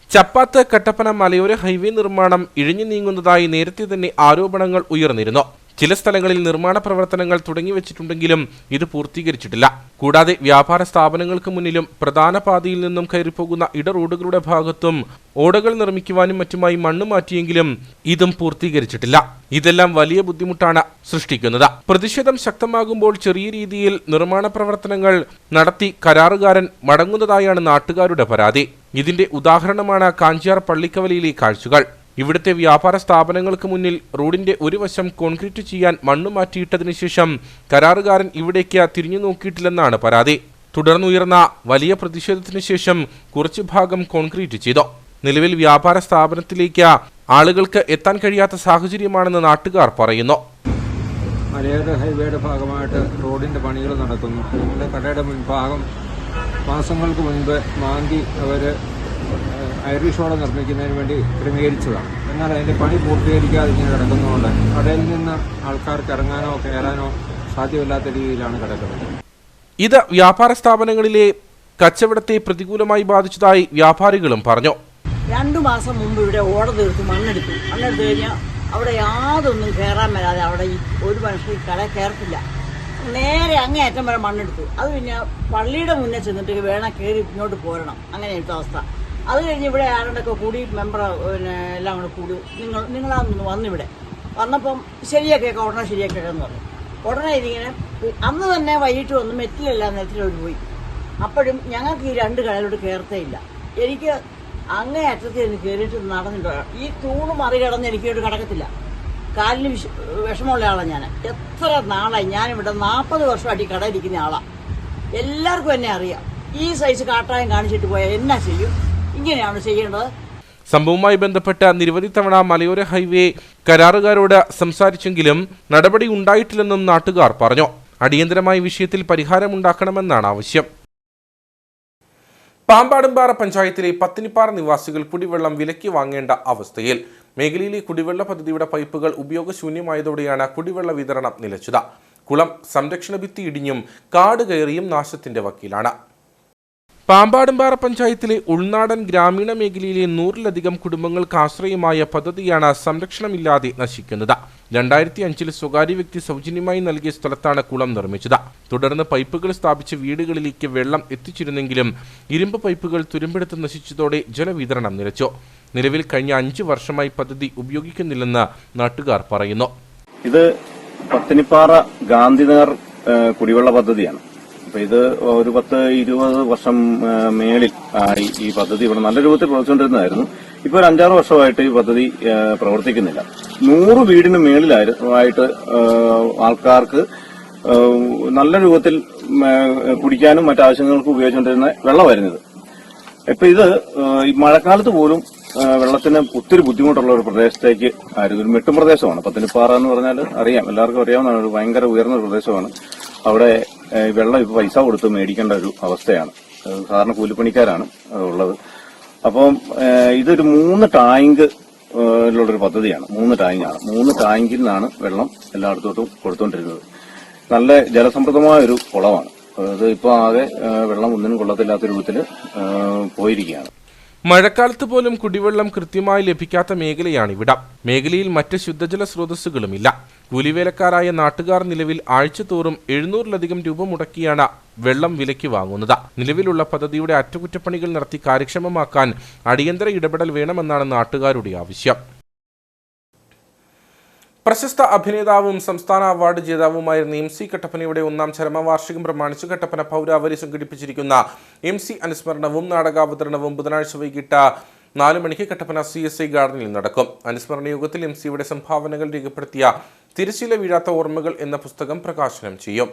A: ചപ്പാത്ത് കട്ടപ്പന മലയോര ഹൈവേ നിർമ്മാണം ഇഴഞ്ഞു നീങ്ങുന്നതായി നേരത്തെ തന്നെ ആരോപണങ്ങൾ ഉയർന്നിരുന്നു. ചില സ്ഥലങ്ങളിൽ നിർമ്മാണ പ്രവർത്തനങ്ങൾ തുടങ്ങിവെച്ചിട്ടുണ്ടെങ്കിലും ഇത് പൂർത്തീകരിച്ചിട്ടില്ല. കൂടാതെ വ്യാപാര സ്ഥാപനങ്ങൾക്ക് മുന്നിലും പ്രധാന പാതയിൽ നിന്നും കയറിപ്പോകുന്ന ഇടറോഡുകളുടെ ഭാഗത്തും ഓടകൾ നിർമ്മിക്കുവാനും മറ്റുമായി മണ്ണ് മാറ്റിയെങ്കിലും ഇതും പൂർത്തീകരിച്ചിട്ടില്ല. ഇതെല്ലാം വലിയ ബുദ്ധിമുട്ടാണ് സൃഷ്ടിക്കുന്നത്. പ്രതിഷേധം ശക്തമാകുമ്പോൾ ചെറിയ രീതിയിൽ നിർമ്മാണ പ്രവർത്തനങ്ങൾ നടത്തി കരാറുകാരൻ മടങ്ങുന്നതായാണ് നാട്ടുകാരുടെ പരാതി. ഇതിന്റെ ഉദാഹരണമാണ് കാഞ്ചിയാർ പള്ളിക്കവലയിലെ കാഴ്ചകൾ. ഇവിടുത്തെ വ്യാപാര സ്ഥാപനങ്ങൾക്ക് മുന്നിൽ റോഡിന്റെ ഒരു വശം കോൺക്രീറ്റ് ചെയ്യാൻ മണ്ണ് മാറ്റിയിട്ടതിനു ശേഷം കരാറുകാരൻ ഇവിടേക്ക് തിരിഞ്ഞു നോക്കിയിട്ടില്ലെന്നാണ് പരാതി. തുടർന്നുയർന്ന വലിയ പ്രതിഷേധത്തിനു ശേഷം കുറച്ചു ഭാഗം കോൺക്രീറ്റ് ചെയ്തു. നിലവിൽ വ്യാപാര സ്ഥാപനത്തിലേക്ക് ആളുകൾക്ക് എത്താൻ കഴിയാത്ത സാഹചര്യമാണെന്ന് നാട്ടുകാർ പറയുന്നു.
J: മലയോര ഹൈവേയുടെ ഭാഗമായിട്ട് റോഡിന്റെ പണികൾ നടക്കുന്നു. നമ്മുടെ കടയുടെ മുൻഭാഗം മാസങ്ങൾക്ക് മുൻപ് മാന്തി അവർ ഐറിഷ് ഓട നിർമ്മിക്കുന്നതിന് വേണ്ടി ക്രമീകരിച്ചതാണ്. എന്നാൽ അതിൻ്റെ പണി പൂർത്തീകരിക്കാതെ ഇങ്ങനെ കിടക്കുന്നതുകൊണ്ട് കടയിൽ നിന്ന് ആൾക്കാർക്ക് ഇറങ്ങാനോ കയറാനോ സാധ്യമല്ലാത്ത രീതിയിലാണ് കിടക്കുന്നത്.
A: ഇത് വ്യാപാര സ്ഥാപനങ്ങളിലെ കച്ചവടത്തെ പ്രതികൂലമായി ബാധിച്ചതായി വ്യാപാരികളും പറഞ്ഞു.
K: 2 മാസം മുമ്പ് ഇവിടെ ഓട തീർത്ത് മണ്ണെടുത്തു കഴിഞ്ഞാൽ അവിടെ യാതൊന്നും കയറാൻ വരാതെ അവിടെ ഒരു മനുഷ്യർ കട കയറത്തില്ല. നേരെ അങ്ങേയറ്റം വരെ മണ്ണെടുത്തു. അത് പിന്നെ പള്ളിയുടെ മുന്നേ ചെന്നിട്ട് വേണം കയറി ഇങ്ങോട്ട് പോരണം. അങ്ങനെയൊരു അവസ്ഥ. അത് കഴിഞ്ഞ് ഇവിടെ ആരുടെയൊക്കെ കൂടി മെമ്പർ എല്ലാം കൂടെ കൂടി നിങ്ങളാന്ന് വന്നിവിടെ വന്നപ്പം ശരിയാക്കിയൊക്കെ ഉടനെ ശരിയാക്കിയെന്ന് പറഞ്ഞു. ഉടനെ ഇതിങ്ങനെ അന്ന് തന്നെ വൈകിട്ട് വന്ന് മെറ്റിലെല്ലാം നെറ്റിലോട്ട് പോയി. അപ്പോഴും ഞങ്ങൾക്ക് ഈ 2 കടയിലോട്ട് കയറത്തേ ഇല്ല. എനിക്ക് അങ്ങേ അറ്റത്ത് നിന്ന് കയറിയിട്ട് നടന്നിട്ട് ഈ തൂണ് മറികടന്ന് എനിക്കോട്ട് കിടക്കത്തില്ല. കാലിന് വിഷമമുള്ള ആളാണ് ഞാൻ. എത്ര നാളായി ഞാനിവിടെ 40 വർഷമായിട്ട് ഈ കടയിരിക്കുന്ന ആളാണ്. എല്ലാവർക്കും എന്നെ അറിയാം. ഈ സൈസ് കാട്ടായം കാണിച്ചിട്ട് പോയാൽ എന്നാ ചെയ്യും? ഇങ്ങനെയാണ് ചെയ്യേണ്ടത്.
A: സംഭവവുമായി ബന്ധപ്പെട്ട് നിരവധി തവണ മലയോര ഹൈവേ കരാറുകാരോട് സംസാരിച്ചെങ്കിലും നടപടി ഉണ്ടായിട്ടില്ലെന്നും നാട്ടുകാർ പറഞ്ഞു. അടിയന്തരമായി വിഷയത്തിൽ പരിഹാരമുണ്ടാക്കണമെന്നാണ് ആവശ്യം. പാമ്പാടുംപാറ പഞ്ചായത്തിലെ പത്തിനിപ്പാറ നിവാസികൾ കുടിവെള്ളം വിലയ്ക്ക് വാങ്ങേണ്ട അവസ്ഥയിൽ. മേഖലയിലെ കുടിവെള്ള പദ്ധതിയുടെ പൈപ്പുകൾ ഉപയോഗശൂന്യമായതോടെയാണ് കുടിവെള്ള വിതരണം നിലച്ചത്. കുളം സംരക്ഷണ ഭിത്തി ഇടിഞ്ഞും കാട് കയറിയും നാശത്തിന്റെ വക്കീലാണ്. പാമ്പാടുംപാറ പഞ്ചായത്തിലെ ഉൾനാടൻ ഗ്രാമീണ മേഖലയിലെ 100-ലധികം കുടുംബങ്ങൾക്ക് ആശ്രയമായ പദ്ധതിയാണ് സംരക്ഷണമില്ലാതെ നശിക്കുന്നത്. 2005-ൽ സ്വകാര്യ വ്യക്തി സൗജന്യമായി നൽകിയ സ്ഥലത്താണ് കുളം നിർമ്മിച്ചത്. തുടർന്ന് പൈപ്പുകൾ സ്ഥാപിച്ച് വീടുകളിലേക്ക് വെള്ളം എത്തിച്ചിരുന്നെങ്കിലും ഇരുമ്പ് പൈപ്പുകൾ തുരുമ്പെടുത്ത് നശിച്ചതോടെ ജലവിതരണം നിലച്ചു. നിലവിൽ കഴിഞ്ഞ 5 വർഷമായി പദ്ധതി ഉപയോഗിക്കുന്നില്ലെന്ന് നാട്ടുകാർ പറയുന്നു.
L: ഇത് പത്തിനിപ്പാറ ഗാന്ധിനഗർ കുടിവെള്ള പദ്ധതിയാണ്. അപ്പൊ ഇത് ഒരു 10-20 വർഷം മേളിൽ ഈ പദ്ധതി ഇവിടെ നല്ല രൂപത്തിൽ പ്രവർത്തിച്ചുകൊണ്ടിരുന്നതായിരുന്നു. ഇപ്പൊ ഒരു 5-6 വർഷമായിട്ട് ഈ പദ്ധതി പ്രവർത്തിക്കുന്നില്ല. 100 വീടിന് മേളിലായിട്ട് ആൾക്കാർക്ക് നല്ല രൂപത്തിൽ കുടിക്കാനും മറ്റാവശ്യങ്ങൾക്കും ഉപയോഗിച്ചുകൊണ്ടിരുന്ന വെള്ളമായിരുന്നത്. ഇപ്പൊ ഇത് മഴക്കാലത്ത് പോലും വെള്ളത്തിന് ഒത്തിരി ബുദ്ധിമുട്ടുള്ള ഒരു പ്രദേശത്തേക്ക് ആയിരുന്നു. ഒരു മെട്ടും പ്രദേശമാണ് പത്തിനിപ്പാറ എന്ന് പറഞ്ഞാൽ അറിയാം, എല്ലാവർക്കും അറിയാവുന്നതാണ്. ഒരു ഭയങ്കര ഉയർന്ന പ്രദേശമാണ്. അവിടെ വെള്ളം ഇപ്പൊ പൈസ കൊടുത്ത് മേടിക്കേണ്ട ഒരു അവസ്ഥയാണ്. സാധാരണ കൂലിപ്പണിക്കാരാണ് ഉള്ളത്. അപ്പം ഇതൊരു 3 ടാങ്ക് ഉള്ളൊരു പദ്ധതിയാണ്. 3 ടാങ്കാണ്. 3 ടാങ്കിൽ നിന്നാണ് വെള്ളം എല്ലായിടത്തോട്ടും കൊടുത്തുകൊണ്ടിരുന്നത്. നല്ല ജലസമൃദ്ധമായ ഒരു കുളമാണ്. അത് ഇപ്പൊ ആകെ വെള്ളം ഒന്നിനും കൊള്ളത്തില്ലാത്ത രൂപത്തിൽ പോയിരിക്കുകയാണ്.
A: മഴക്കാലത്ത് പോലും കുടിവെള്ളം കൃത്യമായി ലഭിക്കാത്ത മേഖലയാണിവിടം. മേഖലയിൽ മറ്റ് ശുദ്ധജല സ്രോതസ്സുകളുമില്ല. കൂലിവേലക്കാരായ നാട്ടുകാർ നിലവിൽ ആഴ്ചതോറും 700-ലധികം രൂപ മുടക്കിയാണ് വെള്ളം വിലയ്ക്ക് വാങ്ങുന്നത്. നിലവിലുള്ള പദ്ധതിയുടെ അറ്റകുറ്റപ്പണികൾ നടത്തി കാര്യക്ഷമമാക്കാൻ അടിയന്തര ഇടപെടൽ വേണമെന്നാണ് നാട്ടുകാരുടെ ആവശ്യം. പ്രശസ്ത അഭിനേതാവും സംസ്ഥാന അവാർഡ് ജേതാവുമായിരുന്ന MC കട്ടപ്പനയുടെ 1ാം ചരമവാർഷികം പ്രമാണിച്ച് കട്ടപ്പന പൗരാവലി സംഘടിപ്പിച്ചിരിക്കുന്ന MC അനുസ്മരണവും നാടകാവതരണവും ബുധനാഴ്ച വൈകിട്ട് 4 മണിക്ക് കട്ടപ്പന CSI ഗാർഡനിൽ നടക്കും. അനുസ്മരണ യോഗത്തിൽ MCയുടെ സംഭാവനകൾ രേഖപ്പെടുത്തിയ തിരശ്ശീല വീഴാത്ത ഓർമ്മകൾ എന്ന പുസ്തകം പ്രകാശനം ചെയ്യും.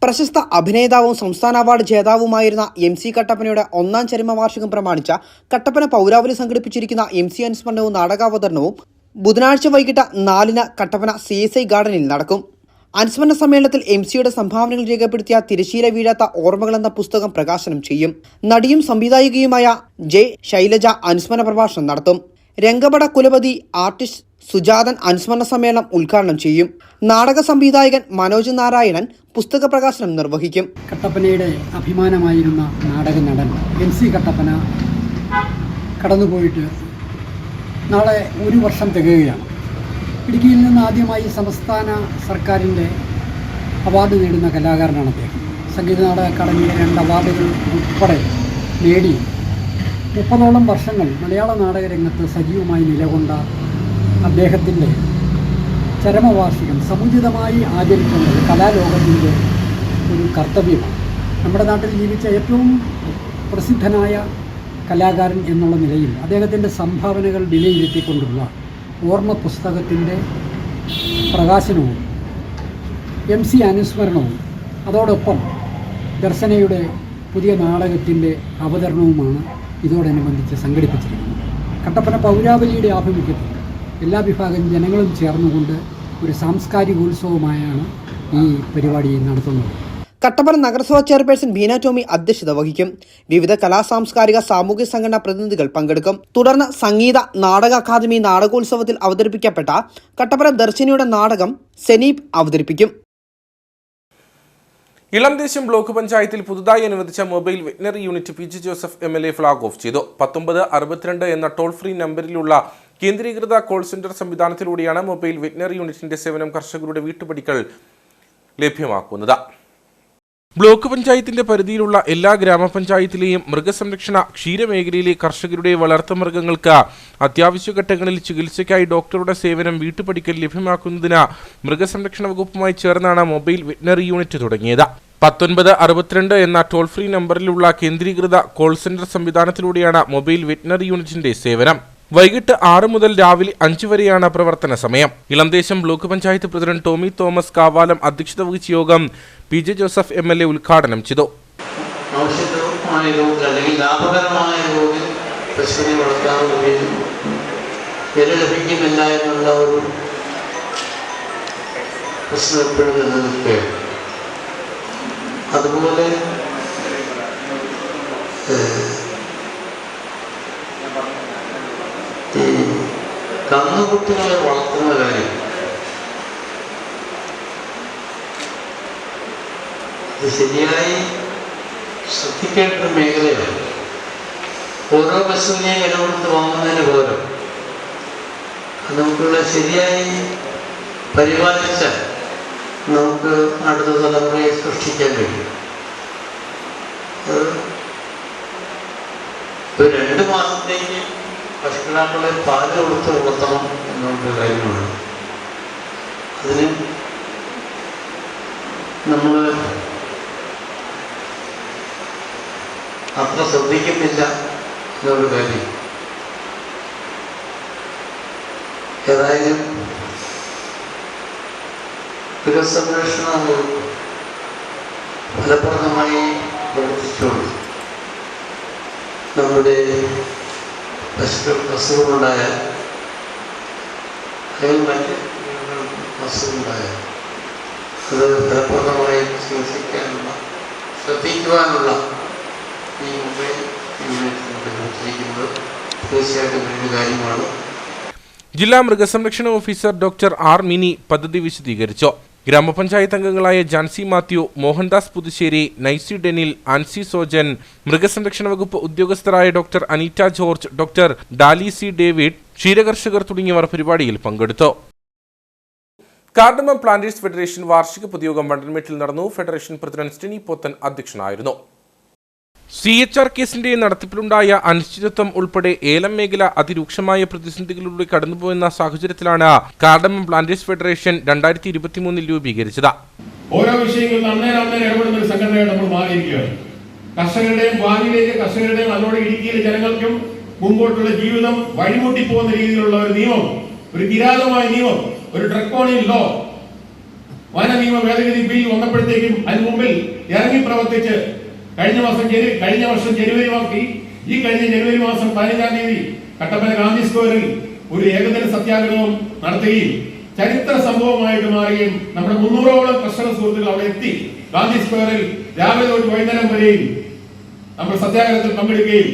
D: പ്രശസ്ത അഭിനേതാവും സംസ്ഥാന അവാർഡ് ജേതാവുമായിരുന്ന MC കട്ടപ്പനയുടെ 1ാം ചരമവാർഷികം പ്രമാണിച്ച കട്ടപ്പന പൗരാവലി സംഘടിപ്പിച്ചിരിക്കുന്ന MC അനുസ്മരണവും നാടകാവതരണവും ബുധനാഴ്ച വൈകിട്ട് 4-ന് കട്ടപ്പന CSI ഗാർഡനിൽ നടക്കും. അനുസ്മരണ സമ്മേളനത്തിൽ MCയുടെ സംഭാവനകൾ രേഖപ്പെടുത്തിയ തിരശ്ശീല വീഴാത്ത ഓർമ്മകൾ എന്ന പുസ്തകം പ്രകാശനം ചെയ്യും. നടിയും സംവിധായികയുമായ J. ശൈലജ അനുസ്മരണ പ്രഭാഷണം നടത്തും. രംഗപട കുലപതി ആർട്ടിസ്റ്റ് സുജാതൻ അനുസ്മരണ സമ്മേളനം ഉദ്ഘാടനം ചെയ്യും. നാടക സംവിധായകൻ മനോജ് നാരായണൻ പുസ്തക പ്രകാശനം നിർവഹിക്കും.
M: കട്ടപ്പനയുടെ അഭിമാനമായിരുന്ന നാടക നടൻ MC കട്ടപ്പന കടന്നുപോയിട്ട് നാളെ 1 വർഷം തികയുകയാണ്. ഇടുക്കിയിൽ നിന്ന് ആദ്യമായി സംസ്ഥാന സർക്കാരിൻ്റെ അവാർഡ് നേടുന്ന കലാകാരനാണ് അദ്ദേഹം. സംഗീത നാടക അക്കാദമിയുടെ 2 അവാർഡുകൾ ഉൾപ്പെടെ നേടി 30ഓളം വർഷങ്ങൾ മലയാള നാടകരംഗത്ത് സജീവമായി നിലകൊണ്ട അദ്ദേഹത്തിൻ്റെ ചരമവാർഷികം സമുചിതമായി ആചരിക്കേണ്ടത് കലാലോകത്തിൻ്റെ ഒരു കർത്തവ്യമാണ്. നമ്മുടെ നാട്ടിൽ ജീവിച്ച ഏറ്റവും പ്രസിദ്ധനായ കലാകാരൻ എന്നുള്ള നിലയിൽ അദ്ദേഹത്തിൻ്റെ സംഭാവനകൾ വിലയിരുത്തിക്കൊണ്ടുള്ള ഓർമ്മ പുസ്തകത്തിൻ്റെ പ്രകാശനവും MC അനുസ്മരണവും അതോടൊപ്പം ദർശനയുടെ പുതിയ നാടകത്തിൻ്റെ അവതരണവുമാണ് ഇതോടനുബന്ധിച്ച് സംഘടിപ്പിച്ചിരിക്കുന്നത്. കട്ടപ്പന പൗരാവലിയുടെ ആഭിമുഖ്യത്തിൽ എല്ലാ വിഭാഗം ജനങ്ങളും ചേർന്നുകൊണ്ട് ഒരു സാംസ്കാരികോത്സവമായാണ് ഈ പരിപാടി നടത്തുന്നത്.
D: കട്ടപ്പന നഗരസഭാ ചെയർപേഴ്സൺ ബീന ടോമി അധ്യക്ഷത വഹിക്കും. വിവിധ കലാസാംസ്കാരിക സാമൂഹ്യ സംഘടനാ പ്രതിനിധികൾ പങ്കെടുക്കും. തുടർന്ന് സംഗീത നാടക അക്കാദമി നാടകോത്സവത്തിൽ അവതരിപ്പിക്കപ്പെട്ട കട്ടപ്പന ദർശിനിയുടെ നാടകം സെനീബ് അവതരിപ്പിക്കും.
A: ഇളംദേശം ബ്ലോക്ക് പഞ്ചായത്തിൽ പുതുതായി അനുവദിച്ച mobile veterinary unit PG Joseph MLA flag off ചെയ്തു. 1962 എന്ന ടോൾ ഫ്രീ നമ്പറിലുള്ള കേന്ദ്രീകൃത കോൾ സെന്റർ സംവിധാനത്തിലൂടെയാണ് മൊബൈൽ വെറ്റിനറി യൂണിറ്റിന്റെ സേവനം കർഷകരുടെ വീട്ടുപടിക്കൽ ലഭ്യമാക്കുന്നത്. ബ്ലോക്ക് പഞ്ചായത്തിന്റെ പരിധിയിലുള്ള എല്ലാ ഗ്രാമപഞ്ചായത്തിലെയും മൃഗസംരക്ഷണ ക്ഷീരമേഖലയിലെ കർഷകരുടെ വളർത്തുമൃഗങ്ങൾക്ക് അത്യാവശ്യ ഘട്ടങ്ങളിൽ ചികിത്സയ്ക്കായി ഡോക്ടറുടെ സേവനം വീട്ടുപടിക്കൽ ലഭ്യമാക്കുന്നതിന് മൃഗസംരക്ഷണ വകുപ്പുമായി ചേർന്നാണ് മൊബൈൽ വെറ്റിനറി യൂണിറ്റ് തുടങ്ങിയത്. 1962 എന്ന ടോൾ ഫ്രീ നമ്പറിലുള്ള കേന്ദ്രീകൃത കോൾ സെന്റർ സംവിധാനത്തിലൂടെയാണ് മൊബൈൽ വെറ്റിനറി യൂണിറ്റിന്റെ സേവനം. വൈകിട്ട് 6 മുതൽ രാവിലെ 5 വരെയാണ് പ്രവർത്തന സമയം. ഇളംദേശം ബ്ലോക്ക് പഞ്ചായത്ത് പ്രസിഡന്റ് ടോമി തോമസ് കാവാലം അധ്യക്ഷത വഹിച്ച യോഗം PG ജോസഫ് MLA ഉദ്ഘാടനം ചെയ്തു.
N: അല്ലെങ്കിൽ ലാഭകരമായ തോതിൽ പശുവിനെ വളർത്താൻ വില ലഭിക്കുന്നില്ല എന്നുള്ള ഒരു പ്രശ്നം എപ്പോഴും നിലനിൽക്കുകയാണ്. അതുപോലെ ഈ കന്നുകുട്ടികളെ വളർത്തുന്ന കാര്യം ഇത് ശരിയായി ശ്രദ്ധിക്കേണ്ട ഒരു മേഖലയാണ്. ഓരോ പശുവിനെയും വില കൊടുത്ത് വാങ്ങുന്നതിന് പകരം നമുക്കുള്ള ശരിയായി പരിപാലിച്ചാൽ നമുക്ക് അടുത്ത തലമുറയെ സൃഷ്ടിക്കാൻ കഴിയും. ഒരു 2 മാസത്തേക്ക് പശുക്കിടാക്കളെ പാല് കൊടുത്ത് വളർത്തണം എന്നുള്ള കാര്യമാണ്. അതിന് നമ്മൾ അത്ര ശ്രദ്ധിക്കുന്നില്ല എന്നൊരു കാര്യം. ഏതായാലും മൃഗസംരക്ഷണ വകുപ്പ് ഫലപ്രദമായി പ്രവർത്തിച്ചുകൊണ്ട് നമ്മുടെ പശുക്കൾക്ക് അസുഖമുണ്ടായാൽ അല്ലെങ്കിൽ മറ്റ് അസുഖമുണ്ടായാൽ അത് ഫലപ്രദമായി ചികിത്സിക്കാനുള്ള ശ്രദ്ധിക്കുവാനുള്ള ഈ മൊബൈൽ യൂണിറ്റ് പ്രവർത്തിക്കുന്നത് തീർച്ചയായിട്ടും വലിയ കാര്യമാണ്.
A: ജില്ലാ മൃഗസംരക്ഷണ ഓഫീസർ ഡോക്ടർ R. മിനി പദ്ധതി വിശദീകരിച്ചു. ഗ്രാമപഞ്ചായത്ത് അംഗങ്ങളായ ജാൻസി മാത്യു, മോഹൻദാസ് പുതുശ്ശേരി, നൈസി ഡെനിൽ, ആൻസി സോജൻ, മൃഗസംരക്ഷണ വകുപ്പ് ഉദ്യോഗസ്ഥരായ ഡോക്ടർ അനീറ്റ ജോർജ്, ഡോക്ടർ ഡാലി സി ഡേവിഡ്, ക്ഷീരകർഷകർ തുടങ്ങിയവർ പരിപാടിയിൽ പങ്കെടുത്തു. കാർഡമം പ്ലാന്റേഴ്സ് ഫെഡറേഷൻ വാർഷിക പൊതുയോഗം വണ്ടൻമേട്ടിൽ നടന്നു. ഫെഡറേഷൻ പ്രസിഡന്റ് സ്റ്റെനി പോത്തൻ അധ്യക്ഷനായിരുന്നു. CHR കേസിന്റെ നടത്തിപ്പിലുണ്ടായ അനിശ്ചിതത്വം ഉൾപ്പെടെ ഏലം മേഖല അതിരൂക്ഷമായ പ്രതിസന്ധികളിലൂടെ കടന്നുപോകുന്ന സാഹചര്യത്തിലാണ് കാർഡമം പ്ലാന്റേഴ്സ് ഫെഡറേഷൻ 2023 രൂപീകരിച്ചത്.
O: ഓരോ വിഷയങ്ങളിൽ അന്നേരം ഇടപെടുന്ന ഒരു സംഘടനയായി നമ്മൾ മാറിയിരിക്കുകയാണ്. കർഷകരുടെയും ഭാവിയിലേക്ക് കർഷകരുടെയും അതോടെ ഇടുക്കിയിലെ ജനങ്ങൾക്കും മുമ്പോട്ടുള്ള ജീവിതം വഴിമുട്ടിപ്പോകുന്ന രീതിയിലുള്ള ഒരു നിയമം, ഒരു കിരാതമായ നിയമം, ഒരു ഡ്രക്കോണിയൻ ലോ, വന നിയമ ഭേദഗതി ബിൽ വന്നപ്പോഴത്തേക്കും അതിന് മുമ്പിൽ ഇറങ്ങി പ്രവർത്തിച്ച് കഴിഞ്ഞ വർഷം ജനുവരി മാസം 15-ാം തീയതി കട്ടപ്പന ഗാന്ധി സ്ക്വയറിൽ ഒരു ഏകദിന സത്യാഗ്രഹം നടത്തുകയും ചരിത്ര സംഭവമായിട്ട് മാറുകയും നമ്മുടെ 300ഓളം കർഷക സുഹൃത്തുക്കൾ അവിടെ എത്തി ഗാന്ധി സ്ക്വയറിൽ രാവിലെ തൊട്ട് വൈകുന്നേരം വരെയും നമ്മൾ സത്യാഗ്രഹത്തിൽ പങ്കെടുക്കുകയും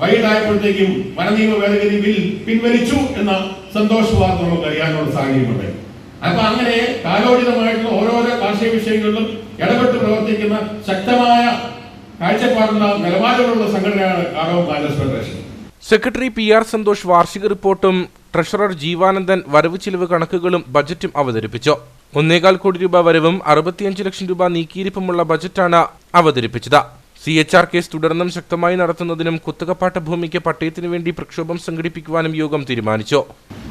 O: വൈകിട്ടായപ്പോഴത്തേക്കും വനനിയമ ഭേദഗതി ബിൽ പിൻവലിച്ചു എന്ന സന്തോഷ വാർത്ത നമുക്ക് അറിയാനുള്ള സാഹചര്യമുണ്ട്. അപ്പൊ അങ്ങനെ കാലോചിതമായിട്ടുള്ള ഓരോരോ കാർഷിക വിഷയങ്ങളിലും ഇടപെട്ട് പ്രവർത്തിക്കുന്ന ശക്തമായ കാഴ്ചപ്പാടുള്ള നിലപാടുകളുള്ള സംഘടനയാണ് cardamom planters federation.
A: Secretary PR Santhosh വാർഷിക റിപ്പോർട്ടും ട്രഷറർ ജീവാനന്ദൻ വരവ് ചിലവ് കണക്കുകളും ബജറ്റും അവതരിപ്പിച്ചു. 1.25 കോടി രൂപ വരവും 65 ലക്ഷം രൂപ നീക്കിയിരിപ്പുമുള്ള ബജറ്റാണ് അവതരിപ്പിച്ചത്. CHR കേസ് തുടർന്നും ശക്തമായി നടത്തുന്നതിനും കുത്തകപ്പാട്ട ഭൂമിക്ക് പട്ടയത്തിനു വേണ്ടി പ്രക്ഷോഭം സംഘടിപ്പിക്കുവാനും യോഗം തീരുമാനിച്ചു.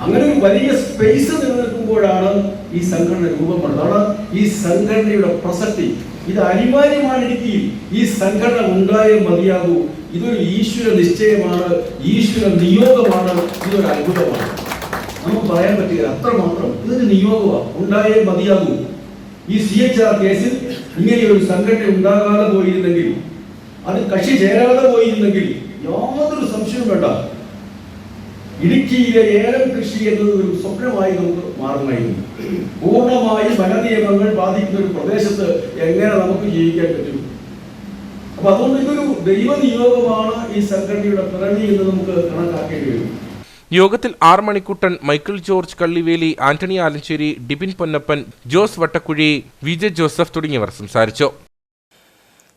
P: അങ്ങനെ ഒരു വലിയ സ്പേസ് നിലനിൽക്കുമ്പോഴാണ് ഈ സംഘടന രൂപപ്പെടുന്നത്. ഈ സംഘടനയുടെ പ്രസക്തി ഇത് അനിവാര്യമാണ്. ഇടുക്കിയിൽ ഈ സംഘടന ഉണ്ടായേ മതിയാകൂ. ഇതൊരു ഈശ്വര നിശ്ചയമാണ്, ഈശ്വര നിയോഗമാണ്, ഇതൊരു അത്ഭുതമാണ്. നമുക്ക് പറയാൻ പറ്റുക അത്രമാത്രം. ഇതൊരു നിയോഗമാണ്, ഉണ്ടായേ മതിയാകൂ. ഈ CHR കേസിൽ ഇങ്ങനെയൊരു സംഘടന ഉണ്ടാകാതെ പോയിരുന്നെങ്കിൽ, അത് കക്ഷി ചേരാതെ പോയിരുന്നെങ്കിൽ യാതൊരു സംശയവും വേണ്ട, ഇടുക്കിയിലെ ഏലം കൃഷി എന്നത് ഒരു സ്വപ്നമായി നമുക്ക് മാറുമായിരുന്നു. പൂർണ്ണമായി വനനിയമങ്ങൾ ബാധിക്കുന്ന ഒരു പ്രദേശത്ത് എങ്ങനെ നമുക്ക് ജീവിക്കാൻ പറ്റും? അപ്പൊ അതുകൊണ്ട് ഇതൊരു ദൈവനിയോഗമാണ് ഈ സംഘടനയുടെ പിറവി എന്ന് നമുക്ക് കണക്കാക്കേണ്ടി വരും.
A: യോഗത്തിൽ R മണിക്കുട്ടൻ, മൈക്കിൾ ജോർജ് കള്ളിവേലി, ആന്റണി ആലഞ്ചേരി, ഡിബിൻ പൊന്നപ്പൻ, ജോസ് വട്ടക്കുഴി, VJ ജോസഫ് തുടങ്ങിയവർ സംസാരിച്ചു.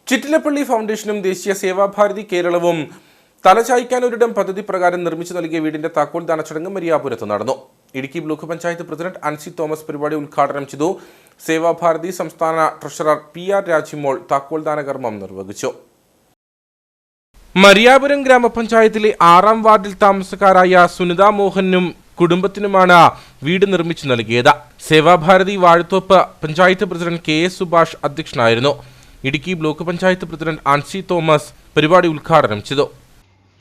A: ചിറ്റിലപ്പള്ളി ഫൗണ്ടേഷനും ദേശീയ സേവാഭാരതി കേരളവും തലചായ്ക്കാൻ ഒരിടം പദ്ധതി പ്രകാരം നിർമ്മിച്ചു നൽകിയ വീടിന്റെ താക്കോൽദാന ചടങ്ങ് മരിയാപുരത്ത് നടന്നു. Idukki block panchayat president Ansi Thomas പരിപാടി ഉദ്ഘാടനം ചെയ്തു. സേവാഭാരതി സംസ്ഥാന ട്രഷറർ PR രാജിമോൾ താക്കോൽദാന കർമ്മം നിർവഹിച്ചു. മരിയാപുരം ഗ്രാമപഞ്ചായത്തിലെ 6ാം വാർഡിൽ താമസക്കാരായ സുനിത മോഹനും കുടുംബത്തിനുമാണ് വീട് നിർമ്മിച്ചു നൽകിയത്. സേവാഭാരതി വാഴത്തോപ്പ് പഞ്ചായത്ത് പ്രസിഡന്റ് KS സുഭാഷ് അധ്യക്ഷനായിരുന്നു. Idukki block panchayat president Ansi Thomas പരിപാടി ഉദ്ഘാടനം ചെയ്തു.